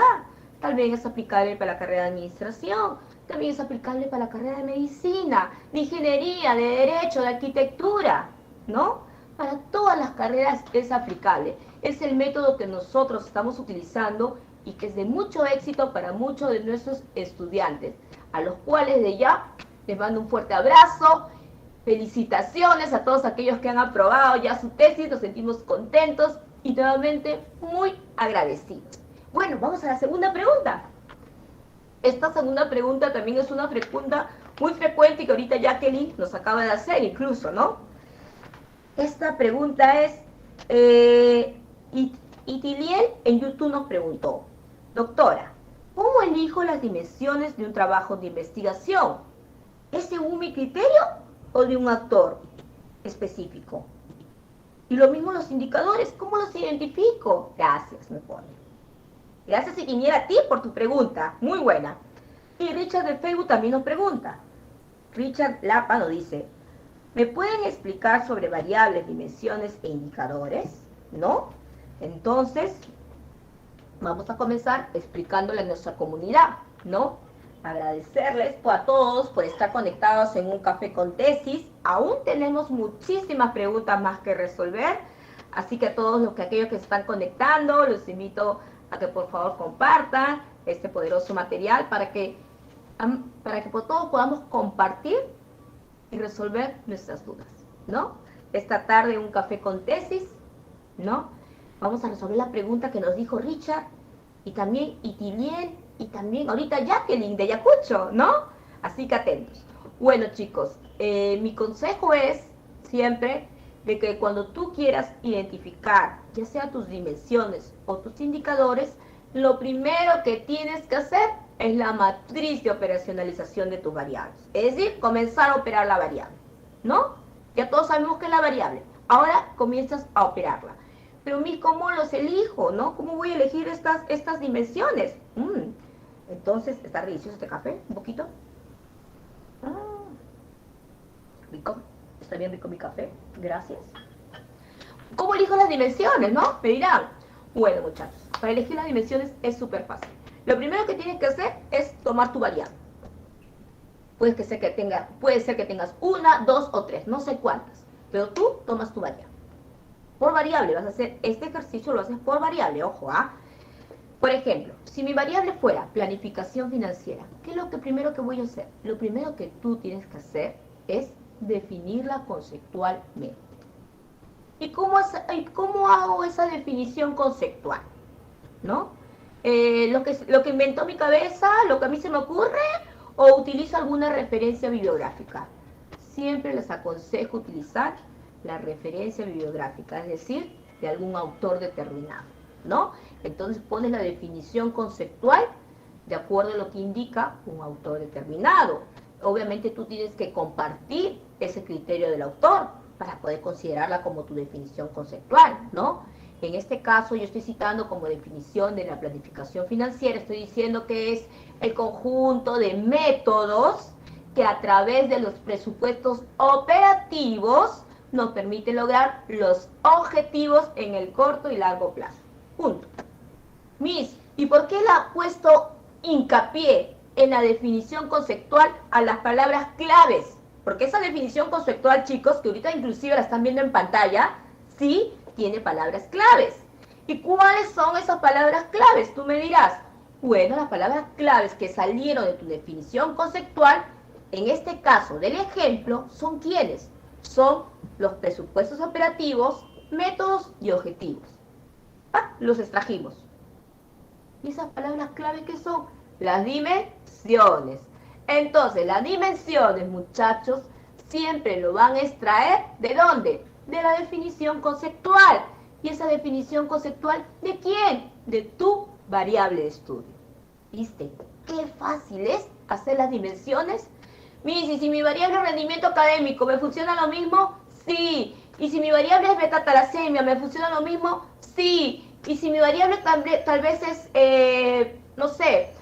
también es aplicable para la carrera de administración, también es aplicable para la carrera de medicina, de ingeniería, de derecho, de arquitectura, ¿no? Para todas las carreras es aplicable. Es el método que nosotros estamos utilizando y que es de mucho éxito para muchos de nuestros estudiantes, a los cuales de ya les mando un fuerte abrazo. Felicitaciones a todos aquellos que han aprobado ya su tesis, nos sentimos contentos y nuevamente muy agradecidos. Bueno, vamos a la segunda pregunta. Esta segunda pregunta también es una pregunta muy frecuente y que ahorita Jacqueline nos acaba de hacer incluso, ¿no? Esta pregunta es, Itiliel en YouTube nos preguntó, doctora, ¿cómo elijo las dimensiones de un trabajo de investigación? ¿Es según mi criterio o de un actor específico? Y lo mismo los indicadores, ¿cómo los identifico? Gracias, me pone. Gracias, Itiliel, a ti por tu pregunta, muy buena. Y Richard de Facebook también nos pregunta. Richard Lapa nos dice, ¿me pueden explicar sobre variables, dimensiones e indicadores? ¿No? Entonces, vamos a comenzar explicándole a nuestra comunidad, ¿no? Agradecerles a todos por estar conectados en un café con tesis. Aún tenemos muchísimas preguntas más que resolver, así que a todos aquellos que se están conectando, los invito a que por favor compartan este poderoso material para que por todos podamos compartir y resolver nuestras dudas, ¿no? Esta tarde un café con tesis, ¿no? Vamos a resolver la pregunta que nos dijo Richard, y también Itiliel, y también ahorita Jacqueline de Ayacucho, ¿no? Así que atentos. Bueno, chicos, mi consejo es siempre de que cuando tú quieras identificar, ya sea tus dimensiones o tus indicadores, lo primero que tienes que hacer es la matriz de operacionalización de tus variables. Es decir, comenzar a operar la variable, ¿no? Ya todos sabemos que es la variable. Ahora comienzas a operarla. Pero ¿cómo los elijo, no? ¿Cómo voy a elegir estas dimensiones? Entonces, ¿está delicioso este café? ¿Un poquito? Rico. Está bien rico mi café. Gracias. ¿Cómo elijo las dimensiones, no? Me dirán. Bueno, muchachos, para elegir las dimensiones es súper fácil. Lo primero que tienes que hacer es tomar tu variable. Puede ser que tengas una, dos o tres, no sé cuántas. Pero tú tomas tu variable. Por variable, vas a hacer este ejercicio, lo haces por variable, ojo, ¿ah? Por ejemplo, si mi variable fuera planificación financiera, ¿qué es lo primero que voy a hacer? Lo primero que tú tienes que hacer es definirla conceptualmente. ¿Y cómo hago esa definición conceptual? ¿No? Lo que inventó mi cabeza, lo que a mí se me ocurre, o utilizo alguna referencia bibliográfica. Siempre les aconsejo utilizar la referencia bibliográfica, es decir, de algún autor determinado, ¿no? Entonces pones la definición conceptual de acuerdo a lo que indica un autor determinado. Obviamente tú tienes que compartir ese criterio del autor para poder considerarla como tu definición conceptual, ¿no? En este caso yo estoy citando como definición de la planificación financiera, estoy diciendo que es el conjunto de métodos que a través de los presupuestos operativos nos permite lograr los objetivos en el corto y largo plazo. Punto. ¿Y por qué le ha puesto hincapié en la definición conceptual a las palabras claves? Porque esa definición conceptual, chicos, que ahorita inclusive la están viendo en pantalla, sí tiene palabras claves. ¿Y cuáles son esas palabras claves? Tú me dirás, bueno, las palabras claves que salieron de tu definición conceptual, en este caso del ejemplo, ¿son quiénes? Son los presupuestos operativos, métodos y objetivos. Los extrajimos. ¿Y esas palabras clave qué son? Las dimensiones. Entonces, las dimensiones, muchachos, siempre lo van a extraer, ¿de dónde? De la definición conceptual. ¿Y esa definición conceptual de quién? De tu variable de estudio. ¿Viste? Qué fácil es hacer las dimensiones. Mira, si mi variable es rendimiento académico, ¿me funciona lo mismo? Sí. ¿Y si mi variable es beta-talasemia, me funciona lo mismo? Sí. ¿Y si mi variable tal vez es, no sé,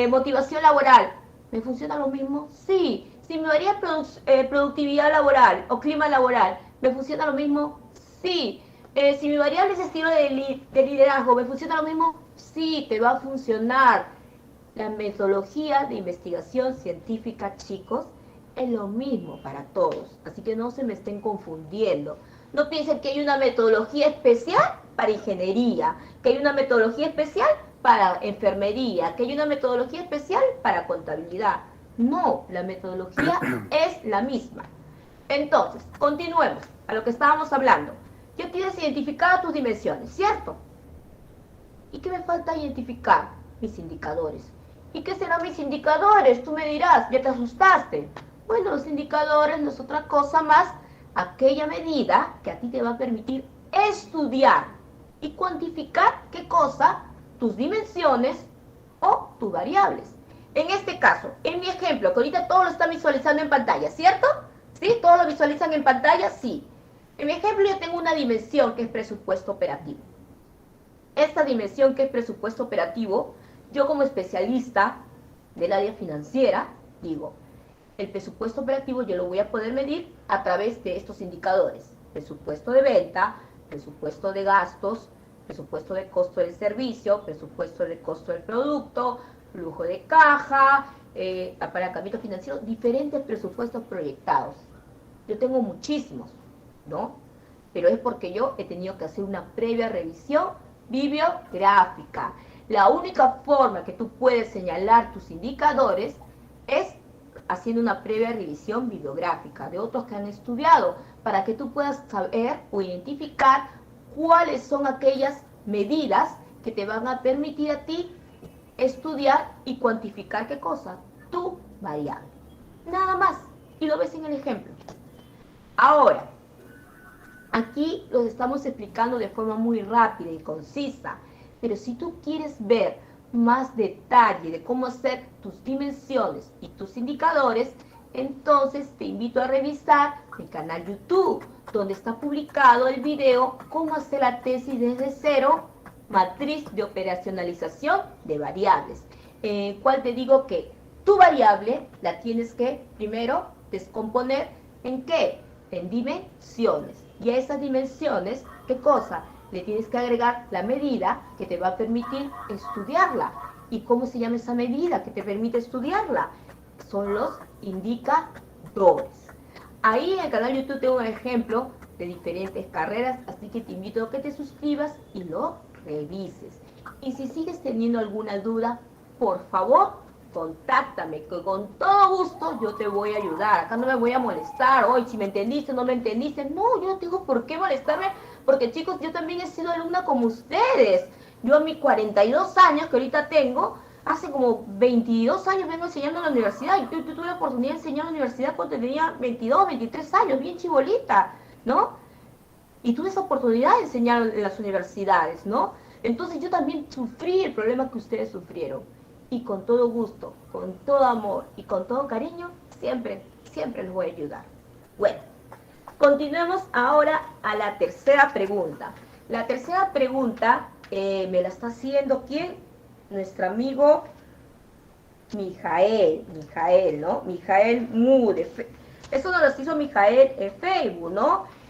motivación laboral, ¿me funciona lo mismo? Sí. Si mi variable es productividad laboral o clima laboral, ¿me funciona lo mismo? Sí. Si mi variable es estilo de liderazgo, ¿me funciona lo mismo? Sí, te va a funcionar. La metodología de investigación científica, chicos, es lo mismo para todos. Así que no se me estén confundiendo. No piensen que hay una metodología especial para ingeniería, que hay una metodología especial para enfermería, que hay una metodología especial para contabilidad. No, la metodología es la misma. Entonces, continuemos a lo que estábamos hablando. Ya tienes identificado tus dimensiones, ¿cierto? ¿Y qué me falta identificar? Mis indicadores. ¿Y qué serán mis indicadores? Tú me dirás, ya te asustaste. Bueno, los indicadores no es otra cosa más aquella medida que a ti te va a permitir estudiar y cuantificar qué cosa, tus dimensiones o tus variables. En este caso, en mi ejemplo, que ahorita todo lo están visualizando en pantalla, ¿cierto? ¿Sí? ¿Todos lo visualizan en pantalla? Sí. En mi ejemplo yo tengo una dimensión que es presupuesto operativo. Esta dimensión que es presupuesto operativo, yo como especialista del área financiera, digo, el presupuesto operativo yo lo voy a poder medir a través de estos indicadores. Presupuesto de venta, presupuesto de gastos, presupuesto de costo del servicio, presupuesto de costo del producto, flujo de caja, apalancamiento financiero, diferentes presupuestos proyectados. Yo tengo muchísimos, ¿no? Pero es porque yo he tenido que hacer una previa revisión bibliográfica. La única forma que tú puedes señalar tus indicadores es haciendo una previa revisión bibliográfica de otros que han estudiado, para que tú puedas saber o identificar cuáles son aquellas medidas que te van a permitir a ti estudiar y cuantificar qué cosa, tu variable. Nada más. Y lo ves en el ejemplo. Ahora, aquí los estamos explicando de forma muy rápida y concisa, pero si tú quieres ver más detalle de cómo hacer tus dimensiones y tus indicadores, entonces te invito a revisar mi canal YouTube, donde está publicado el video Cómo hacer la tesis desde cero, matriz de operacionalización de variables, en el cual te digo que tu variable la tienes que primero descomponer ¿en qué? En dimensiones. Y a esas dimensiones, ¿qué cosa? Le tienes que agregar la medida que te va a permitir estudiarla. ¿Y cómo se llama esa medida que te permite estudiarla? Son los indicadores. Ahí en el canal YouTube tengo un ejemplo de diferentes carreras, así que te invito a que te suscribas y lo revises. Y si sigues teniendo alguna duda, por favor, contáctame, que con todo gusto yo te voy a ayudar. Acá no me voy a molestar, hoy si me entendiste, no me entendiste. No, yo no tengo por qué molestarme, porque chicos, yo también he sido alumna como ustedes. Yo a mis 42 años que ahorita tengo, hace como 22 años vengo enseñando en la universidad. Y yo tuve la oportunidad de enseñar en la universidad cuando tenía 22, 23 años, bien chibolita, ¿no? Y tuve esa oportunidad de enseñar en las universidades, ¿no? Entonces yo también sufrí el problema que ustedes sufrieron. Y con todo gusto, con todo amor y con todo cariño, siempre, siempre les voy a ayudar. Bueno, continuemos ahora a la tercera pregunta. La tercera pregunta me la está haciendo, ¿quién? Nuestro amigo Mijael, ¿no? Mijael Mude. Eso nos lo hizo Mijael en Facebook, ¿no?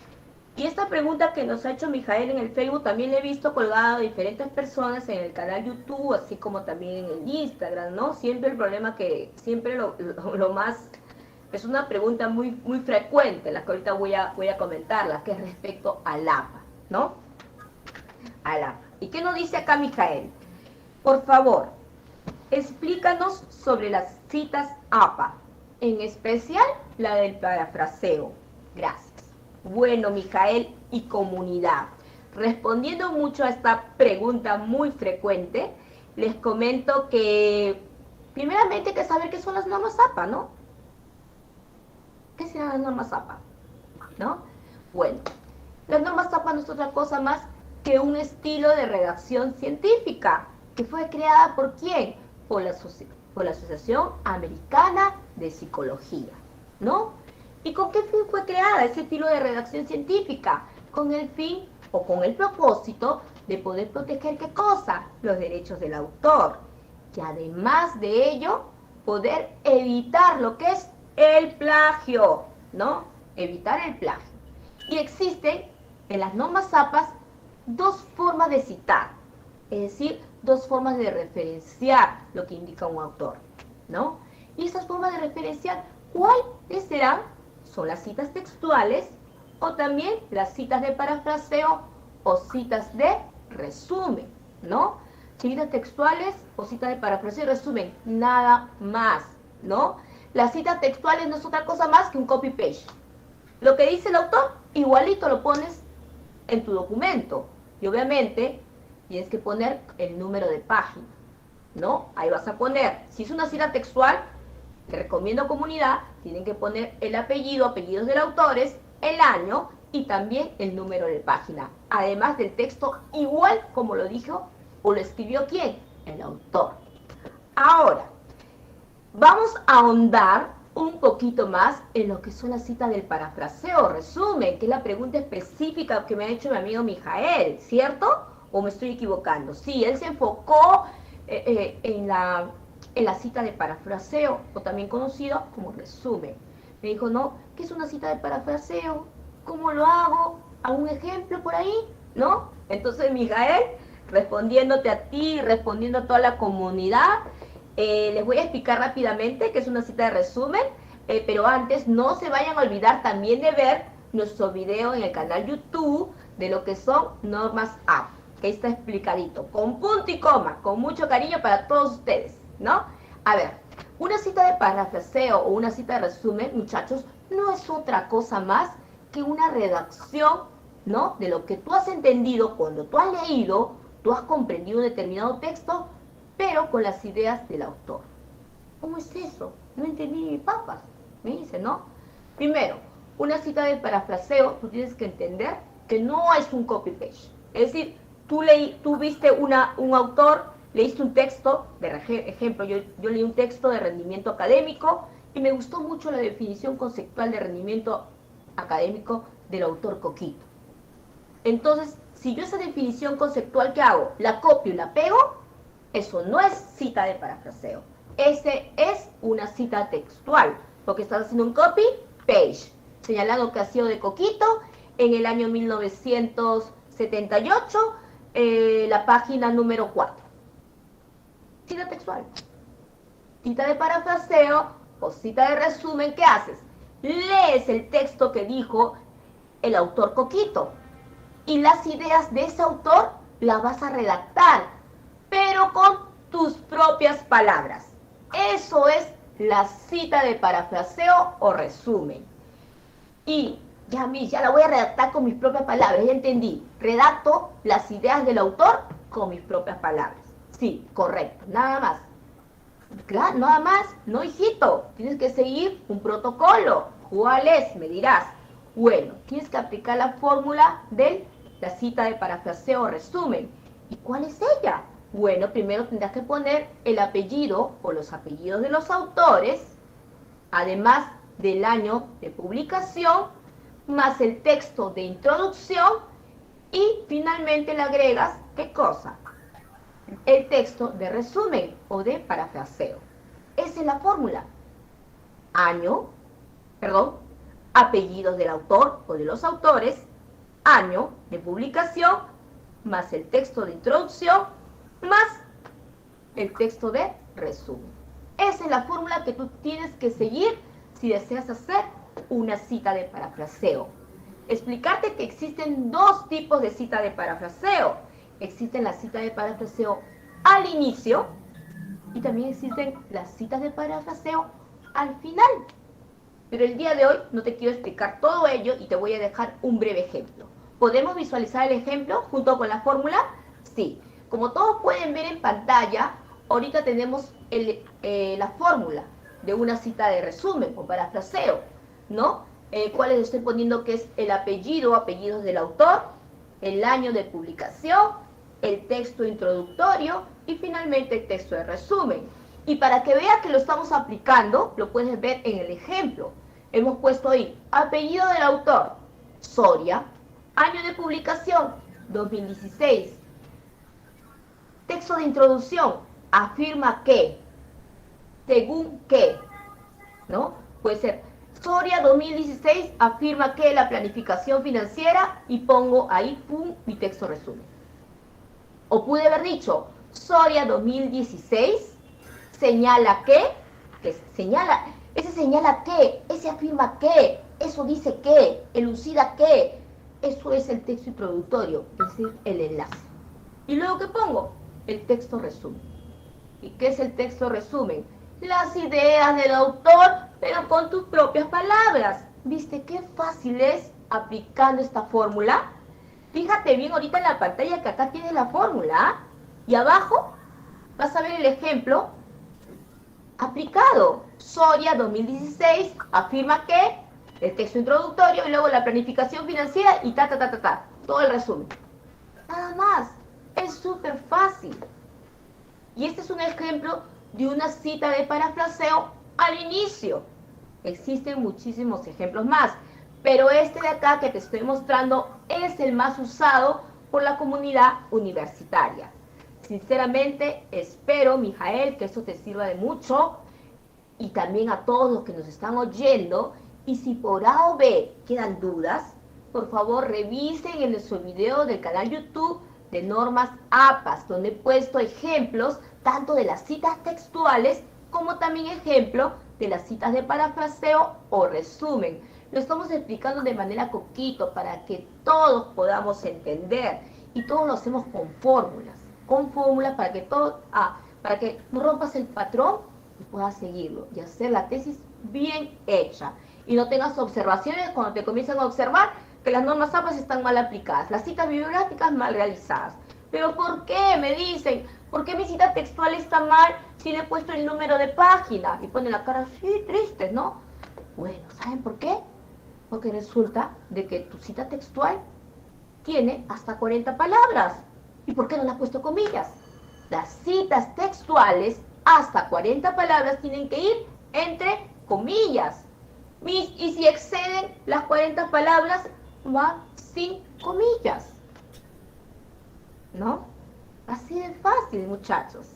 Y esta pregunta que nos ha hecho Mijael en el Facebook también la he visto colgada de diferentes personas en el canal YouTube, así como también en el Instagram, ¿no? Siempre el problema que, siempre lo más, es una pregunta muy frecuente, la que ahorita voy a comentarla, que es respecto al APA, ¿no? Al APA. ¿Y qué nos dice acá Mijael? Por favor, explícanos sobre las citas APA, en especial la del parafraseo. Gracias. Bueno, Mijael y comunidad, respondiendo mucho a esta pregunta muy frecuente, les comento que primeramente hay que saber qué son las normas APA, ¿no? ¿Qué serán las normas APA? ¿No? Bueno, las normas APA no es otra cosa más que un estilo de redacción científica que fue creada ¿por quién? Por la Asociación Americana de Psicología, ¿no? ¿Y con qué fin fue creada ese estilo de redacción científica? Con el fin o con el propósito de poder proteger ¿qué cosa? Los derechos del autor. Y además de ello, poder evitar lo que es el plagio, ¿no? Evitar el plagio. Y existen en las normas APA dos formas de citar, es decir, dos formas de referenciar lo que indica un autor, ¿no? Y esas formas de referenciar, ¿cuáles serán? Son las citas textuales o también las citas de parafraseo o citas de resumen, ¿no? Citas textuales o citas de parafraseo y resumen, nada más, ¿no? Las citas textuales no es otra cosa más que un copy-paste. Lo que dice el autor, igualito lo pones en tu documento. Y obviamente tienes que poner el número de página, ¿no? Ahí vas a poner, si es una cita textual, te recomiendo comunidad, tienen que poner el apellido, apellidos del autor, el año y también el número de página, además del texto igual como lo dijo o lo escribió ¿quién? El autor. Ahora, vamos a ahondar un poquito más en lo que son las citas del parafraseo, resumen, que es la pregunta específica que me ha hecho mi amigo Mijael, ¿cierto? ¿O me estoy equivocando? Sí, él se enfocó en la cita de parafraseo, o también conocido como resumen. Me dijo, ¿no? ¿Qué es una cita de parafraseo? ¿Cómo lo hago? ¿Algún ejemplo por ahí? ¿No? Entonces, Mijael, respondiéndote a ti, respondiendo a toda la comunidad, les voy a explicar rápidamente qué es una cita de resumen, pero antes no se vayan a olvidar también de ver nuestro video en el canal YouTube de lo que son normas AP, que ahí está explicadito, con punto y coma, con mucho cariño para todos ustedes, ¿no? A ver, una cita de parafraseo o una cita de resumen, muchachos, no es otra cosa más que una redacción, ¿no? De lo que tú has entendido cuando tú has leído, tú has comprendido un determinado texto, pero con las ideas del autor. ¿Cómo es eso? No entendí ni papas, me dice, ¿no? Primero, una cita de parafraseo, tú tienes que entender que no es un copy-paste. Es decir, tú viste un autor, leíste un texto, de ejemplo, yo leí un texto de rendimiento académico y me gustó mucho la definición conceptual de rendimiento académico del autor Coquito. Entonces, si yo esa definición conceptual, ¿qué hago? La copio y la pego. Eso no es cita de parafraseo. Ese es una cita textual, porque estás haciendo un copy-paste, señalando que ha sido de Coquito en el año 1978, la página número 4. Cita textual. Cita de parafraseo o cita de resumen, ¿qué haces? Lees el texto que dijo el autor Coquito y las ideas de ese autor las vas a redactar, pero con tus propias palabras. Eso es la cita de parafraseo o resumen. Y ya la voy a redactar con mis propias palabras, ya entendí. Redacto las ideas del autor con mis propias palabras. Sí, correcto, nada más. Claro, nada más, no hijito, tienes que seguir un protocolo. ¿Cuál es? Me dirás. Bueno, tienes que aplicar la fórmula de la cita de parafraseo o resumen. ¿Y cuál es ella? Bueno, primero tendrás que poner el apellido o los apellidos de los autores, además del año de publicación, más el texto de introducción y finalmente le agregas, ¿qué cosa? El texto de resumen o de parafraseo. Esa es la fórmula. Apellidos del autor o de los autores, año de publicación, más el texto de introducción, más el texto de resumen. Esa es la fórmula que tú tienes que seguir si deseas hacer una cita de parafraseo. Explicarte que existen dos tipos de cita de parafraseo. Existen las citas de parafraseo al inicio y también existen las citas de parafraseo al final. Pero el día de hoy no te quiero explicar todo ello y te voy a dejar un breve ejemplo. ¿Podemos visualizar el ejemplo junto con la fórmula? Sí. Como todos pueden ver en pantalla, ahorita tenemos la fórmula de una cita de resumen o parafraseo, ¿no? ¿Cuál les estoy poniendo? Que es el apellidos del autor, el año de publicación, el texto introductorio y finalmente el texto de resumen. Y para que veas que lo estamos aplicando, lo puedes ver en el ejemplo. Hemos puesto ahí, apellido del autor, Soria, año de publicación, 2016. Texto de introducción, afirma que, según que, ¿no? Puede ser, Soria 2016 afirma que la planificación financiera y pongo ahí, pum, mi texto resumen. O pude haber dicho, Soria 2016 señala que señala, ese señala que, ese afirma que, eso dice que, elucida que, eso es el texto introductorio, es decir, el enlace. Y luego, ¿qué pongo? El texto resumen. ¿Y qué es el texto resumen? Las ideas del autor, pero con tus propias palabras. ¿Viste qué fácil es aplicando esta fórmula? Fíjate bien ahorita en la pantalla que acá tienes la fórmula. Y abajo vas a ver el ejemplo aplicado. Soria 2016 afirma que el texto introductorio y luego la planificación financiera y todo el resumen. Nada más, es súper fácil. Y este es un ejemplo de una cita de parafraseo al inicio. Existen muchísimos ejemplos más, pero este de acá que te estoy mostrando es el más usado por la comunidad universitaria. Sinceramente, espero, Mijael, que esto te sirva de mucho, y también a todos los que nos están oyendo. Y si por A o B quedan dudas, por favor revisen en nuestro video del canal YouTube de Normas APAS, donde he puesto ejemplos tanto de las citas textuales como también ejemplo de las citas de parafraseo o resumen. Lo estamos explicando de manera coquito para que todos podamos entender, y todos lo hacemos con fórmulas para que para que no rompas el patrón y puedas seguirlo y hacer la tesis bien hecha y no tengas observaciones cuando te comienzan a observar que las normas APAS están mal aplicadas, las citas bibliográficas mal realizadas. ¿Pero por qué? Me dicen, ¿por qué mi cita textual está mal si le he puesto el número de página? Y ponen la cara así, triste, ¿no? Bueno, ¿saben por qué? Porque resulta de que tu cita textual tiene hasta 40 palabras. ¿Y por qué no le has puesto comillas? Las citas textuales hasta 40 palabras tienen que ir entre comillas. Y si exceden las 40 palabras, va sin comillas. ¿No? Así de fácil, muchachos.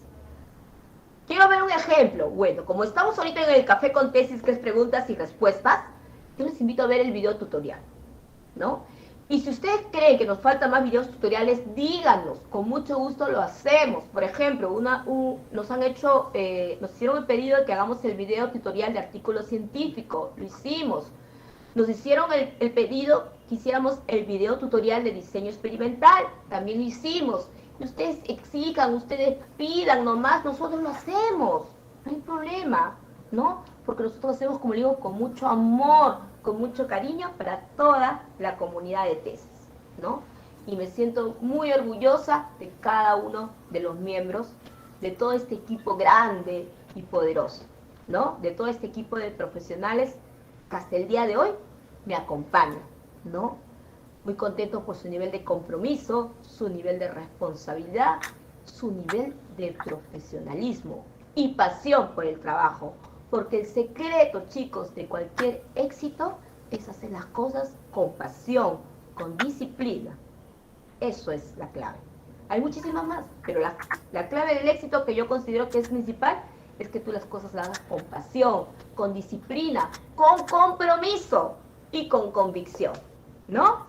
Quiero ver un ejemplo. Bueno, como estamos ahorita en el café con tesis, que es preguntas y respuestas, yo les invito a ver el video tutorial, ¿no? Y si ustedes creen que nos faltan más videos tutoriales, díganos, con mucho gusto lo hacemos. Por ejemplo, nos hicieron el pedido de que hagamos el video tutorial de artículo científico, lo hicimos. Nos hicieron el pedido que hiciéramos el video tutorial de diseño experimental, también lo hicimos. Y ustedes exijan, ustedes pidan nomás, nosotros lo hacemos, no hay problema, ¿no? Porque nosotros lo hacemos, como digo, con mucho amor, con mucho cariño para toda la comunidad de tesis, ¿no? Y me siento muy orgullosa de cada uno de los miembros, de todo este equipo grande y poderoso, ¿no? De todo este equipo de profesionales que hasta el día de hoy me acompañan, ¿no? Muy contentos por su nivel de compromiso, su nivel de responsabilidad, su nivel de profesionalismo y pasión por el trabajo. Porque el secreto, chicos, de cualquier éxito es hacer las cosas con pasión, con disciplina. Eso es la clave. Hay muchísimas más, pero la clave del éxito que yo considero que es principal es que tú las cosas las hagas con pasión, con disciplina, con compromiso y con convicción, ¿no?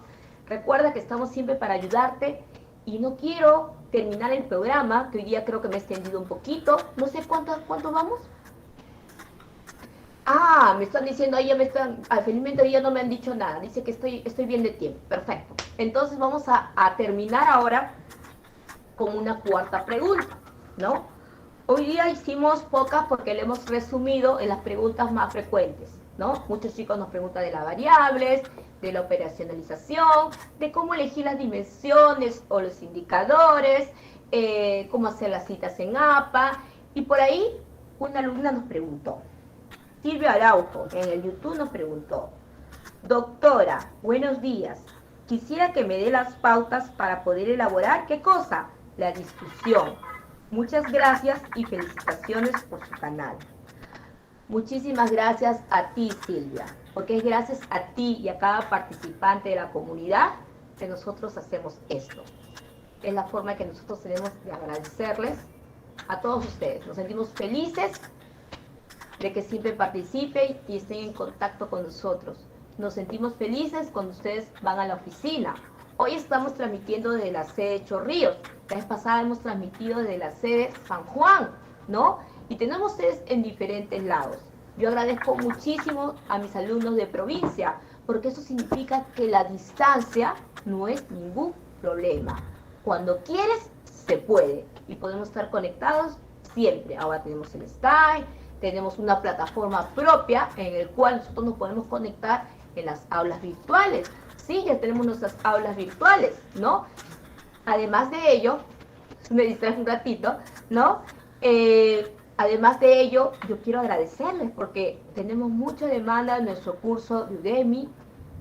Recuerda que estamos siempre para ayudarte y no quiero terminar el programa, que hoy día creo que me he extendido un poquito. No sé cuánto vamos. Ah, me están diciendo, felizmente hoy ya no me han dicho nada, dice que estoy bien de tiempo, perfecto. Entonces vamos a terminar ahora con una cuarta pregunta, ¿no? Hoy día hicimos pocas porque le hemos resumido en las preguntas más frecuentes, ¿no? Muchos chicos nos preguntan de las variables, de la operacionalización, de cómo elegir las dimensiones o los indicadores, cómo hacer las citas en APA, y por ahí una alumna nos preguntó, Silvia Araujo, en el YouTube nos preguntó, doctora, buenos días, quisiera que me dé las pautas para poder elaborar, ¿qué cosa? La discusión. Muchas gracias y felicitaciones por su canal. Muchísimas gracias a ti, Silvia, porque es gracias a ti y a cada participante de la comunidad que nosotros hacemos esto. Es la forma que nosotros tenemos de agradecerles a todos ustedes. Nos sentimos felices de que siempre participen y estén en contacto con nosotros. Nos sentimos felices cuando ustedes van a la oficina. Hoy estamos transmitiendo desde la sede Chorrillos. La vez pasada hemos transmitido desde la sede San Juan, ¿no? Y tenemos sedes en diferentes lados. Yo agradezco muchísimo a mis alumnos de provincia, porque eso significa que la distancia no es ningún problema. Cuando quieres, se puede. Y podemos estar conectados siempre. Ahora tenemos el Skype, tenemos una plataforma propia en el cual nosotros nos podemos conectar en las aulas virtuales. Sí, ya tenemos nuestras aulas virtuales, ¿no? Además de ello, me distraje un ratito, ¿no? Además de ello, yo quiero agradecerles porque tenemos mucha demanda en nuestro curso de Udemy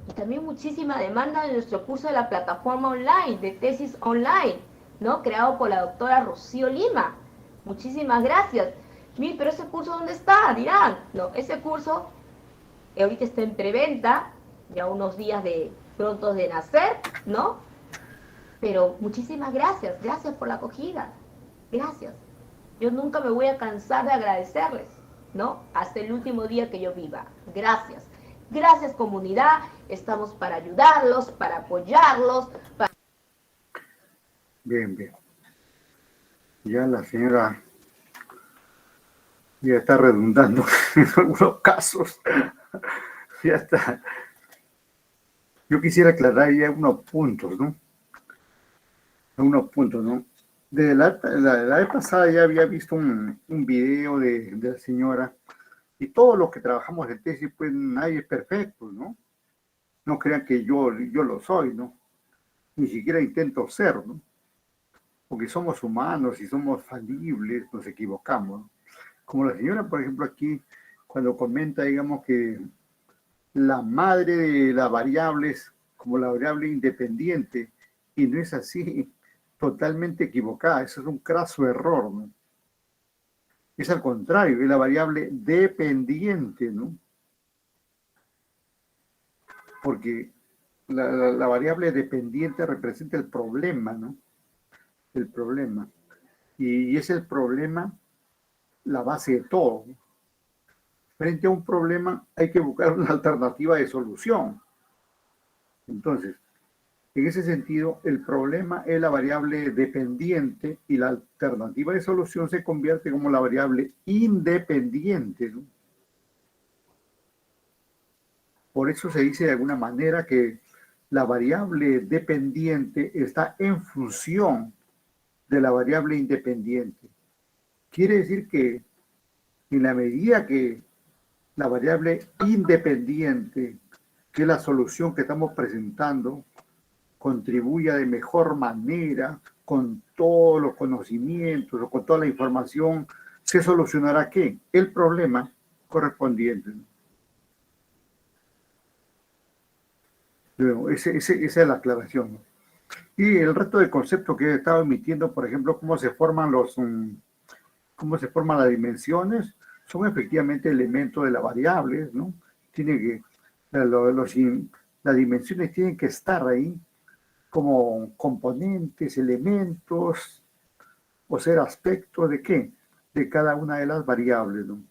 y también muchísima demanda en nuestro curso de la plataforma online, de tesis online, ¿no? Creado por la doctora Rocío Lima. Muchísimas gracias. Mire, pero ese curso, ¿dónde está? Dirán. No, ese curso ahorita está en preventa, ya unos días de prontos de nacer, ¿no? Pero muchísimas gracias, gracias por la acogida, gracias. Yo nunca me voy a cansar de agradecerles, ¿no? Hasta el último día que yo viva. Gracias. Gracias, comunidad. Estamos para ayudarlos, para apoyarlos. Bien, bien. Ya la señora ya está redundando en algunos casos. Ya está. Yo quisiera aclarar ya unos puntos, ¿no? Unos puntos, ¿no? Desde la vez pasada ya había visto un video de la señora y todos los que trabajamos en tesis, pues nadie es perfecto, ¿no? No crean que yo lo soy, ¿no? Ni siquiera intento ser, ¿no? Porque somos humanos y somos falibles, nos equivocamos, ¿no? Como la señora, por ejemplo, aquí, cuando comenta, digamos, que la madre de la variable es como la variable independiente, y no es así, totalmente equivocada, eso es un craso error, ¿no? Es al contrario, es la variable dependiente, ¿no? Porque la variable dependiente representa el problema, ¿no? El problema. Y es el problema la base de todo, ¿no? Frente a un problema hay que buscar una alternativa de solución. Entonces, en ese sentido, el problema es la variable dependiente y la alternativa de solución se convierte como la variable independiente, ¿no? Por eso se dice de alguna manera que la variable dependiente está en función de la variable independiente. Quiere decir que en la medida que la variable independiente, que es la solución que estamos presentando, contribuya de mejor manera con todos los conocimientos o con toda la información, se solucionará ¿qué? El problema correspondiente. Luego, esa es la aclaración, ¿no? Y el resto de conceptos que he estado emitiendo, por ejemplo, cómo se forman las dimensiones, son efectivamente elementos de las variables, ¿no? Las dimensiones tienen que estar ahí como componentes, elementos, o ser aspectos de qué, de cada una de las variables, ¿no?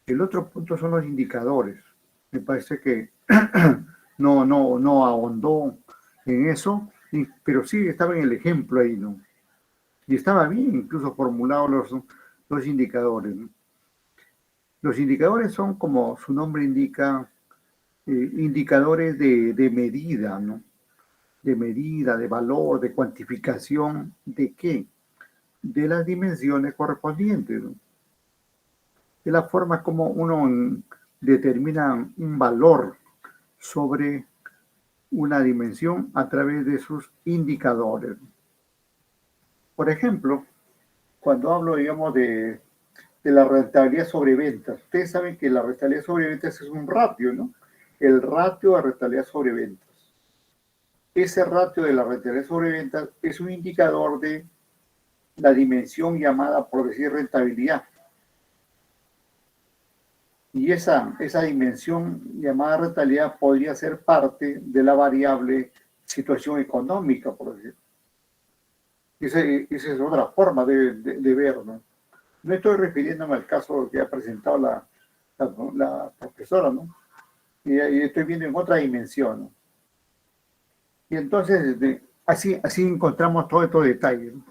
El otro punto son los indicadores. Me parece que no ahondó en eso, pero sí estaba en el ejemplo ahí, ¿no? Y estaba bien incluso formulados los indicadores, ¿no? Los indicadores son, como su nombre indica, indicadores de medida, ¿no? De medida, de valor, de cuantificación, ¿de qué? De las dimensiones correspondientes, ¿no? De la forma como uno determina un valor sobre una dimensión a través de sus indicadores. Por ejemplo, cuando hablo, digamos, de la rentabilidad sobre ventas, ustedes saben que la rentabilidad sobre ventas es un ratio, ¿no? El ratio de rentabilidad sobre ventas. Ese ratio de la rentabilidad sobre ventas es un indicador de la dimensión llamada, por decir, rentabilidad. Y esa dimensión llamada rentabilidad podría ser parte de la variable situación económica, por decir. Esa es otra forma de ver, ¿no? No estoy refiriéndome al caso que ha presentado la profesora, ¿no? Y estoy viendo en otra dimensión, ¿no? Y entonces, así encontramos todos estos detalles, ¿no?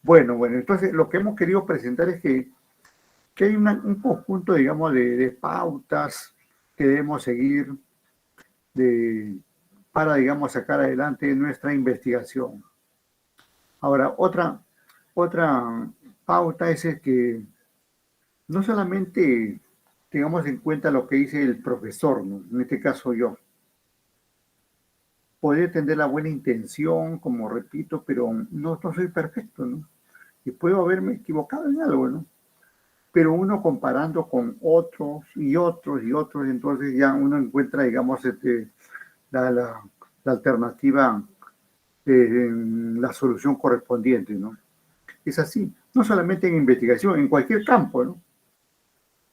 Bueno, entonces lo que hemos querido presentar es que hay un conjunto, digamos, de pautas que debemos seguir para, digamos, sacar adelante nuestra investigación. Ahora, otra pauta es que no solamente tengamos en cuenta lo que dice el profesor, ¿no? En este caso yo. Podría tener la buena intención, como repito, pero no soy perfecto, ¿no? Y puedo haberme equivocado en algo, ¿no? pero uno comparando con otros y otros y otros, entonces ya uno encuentra, digamos, la alternativa, la solución correspondiente, ¿no? Es así, no solamente en investigación, en cualquier campo, ¿no?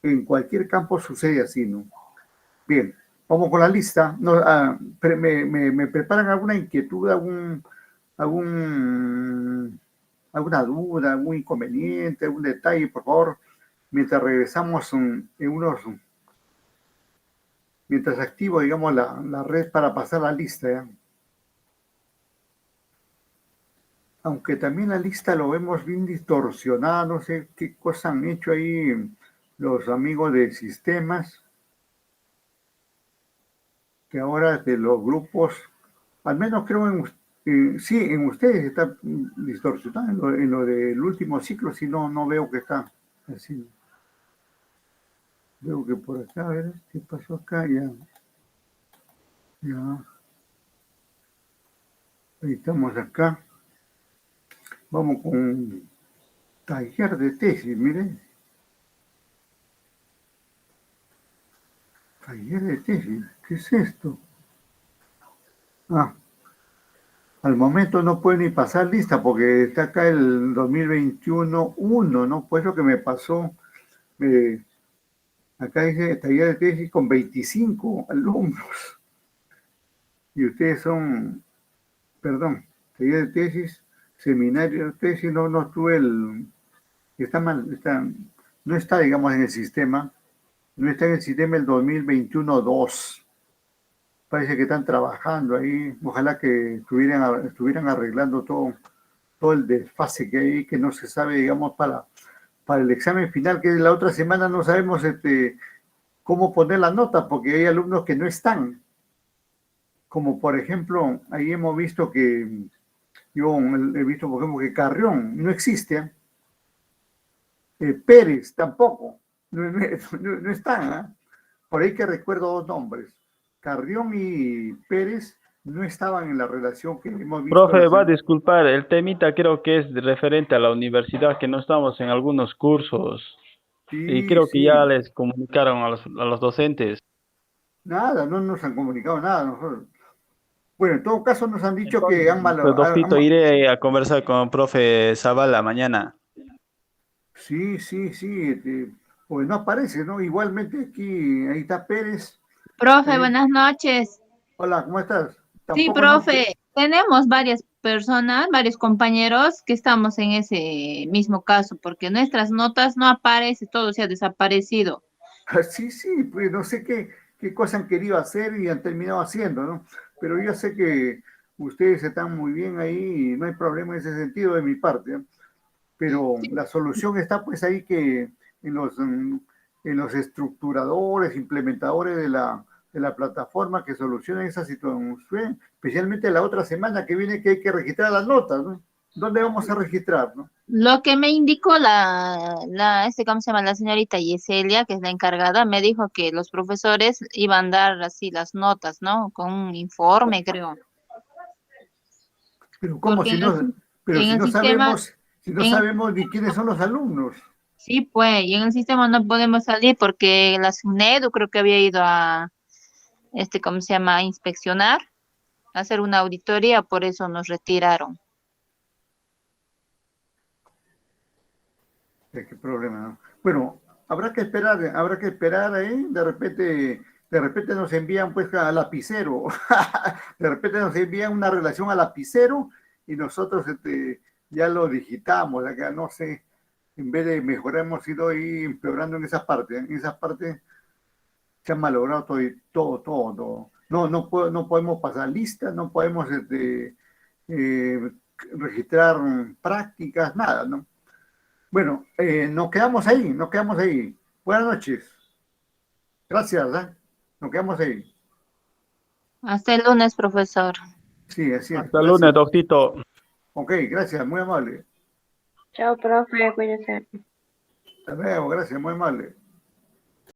En cualquier campo sucede así, ¿no? Bien, vamos con la lista. No, me preparan alguna inquietud, alguna duda, algún inconveniente, algún detalle, por favor, mientras regresamos mientras activo, digamos, la red para pasar la lista, ¿ya? Aunque también la lista lo vemos bien distorsionada, no sé qué cosa han hecho ahí los amigos de sistemas, que ahora de los grupos, al menos creo sí, en ustedes está distorsionado, en lo del último ciclo, si no veo que está así. Veo que por acá, a ver, ¿qué pasó acá? Ya. Ahí estamos acá. Vamos con taller de tesis, miren. Taller de tesis, ¿qué es esto? Al momento no puede ni pasar lista porque está acá el 2021-1, ¿no? Pues lo que me pasó, acá dice taller de tesis con 25 alumnos. Y ustedes son, perdón, taller de tesis, seminario de tesis, no tuve está mal, no está, digamos, en el sistema, no está en el sistema el 2021-2. Parece que están trabajando ahí, ojalá que estuvieran arreglando todo el desfase que hay, que no se sabe, digamos, para el examen final, que la otra semana no sabemos cómo poner la nota, porque hay alumnos que no están. Como por ejemplo, ahí hemos visto que, yo he visto por ejemplo que Carrión no existe, Pérez tampoco, no están, ¿eh? Por ahí que recuerdo dos nombres, Carrión y Pérez no estaban en la relación que hemos visto. Profe, va a disculpar, el temita creo que es referente a la universidad, que no estamos en algunos cursos. Sí, y creo que sí. ya les comunicaron a los docentes. Nada, no nos han comunicado nada nosotros. Bueno, en todo caso nos han dicho que Doctito, iré a conversar con el profe Zavala mañana. Sí, pues no aparece, ¿no? Igualmente aquí, ahí está Pérez. Profe, buenas noches. Hola, ¿cómo estás? Sí, profe, tenemos varias personas, varios compañeros que estamos en ese mismo caso, porque nuestras notas no aparecen, todo se ha desaparecido. Sí, pues no sé qué cosa han querido hacer y han terminado haciendo, ¿no? Pero yo sé que ustedes están muy bien ahí y no hay problema en ese sentido de mi parte, ¿no? Pero la solución está pues ahí que en los estructuradores, implementadores de la plataforma que solucionen esa situación, especialmente la otra semana que viene que hay que registrar las notas, ¿no? ¿Dónde vamos a registrar, no? Lo que me indicó ¿cómo se llama? La señorita Yeselia, que es la encargada, me dijo que los profesores iban a dar así las notas, ¿no? Con un informe, creo. Pero ¿cómo? Porque Si no sabemos ni quiénes son los alumnos. Sí, pues, y en el sistema no podemos salir porque la SUNEDU creo que había ido a, ¿cómo se llama? A inspeccionar, a hacer una auditoría, por eso nos retiraron. ¿Qué problema, no? Bueno, habrá que esperar ahí, de repente nos envían pues a lapicero, de repente nos envían una relación a lapicero y nosotros ya lo digitamos, acá no sé, en vez de mejorar hemos ido ahí empeorando en esa parte se ha malogrado todo. No podemos pasar listas, no podemos registrar prácticas, nada, ¿no? Bueno, nos quedamos ahí. Buenas noches. Gracias, ¿eh? Nos quedamos ahí. Hasta el lunes, profesor. Sí, así es. Hasta el lunes, doctito. Ok, gracias, muy amable. Chao, profe, cuídese. Hasta luego, gracias, muy amable.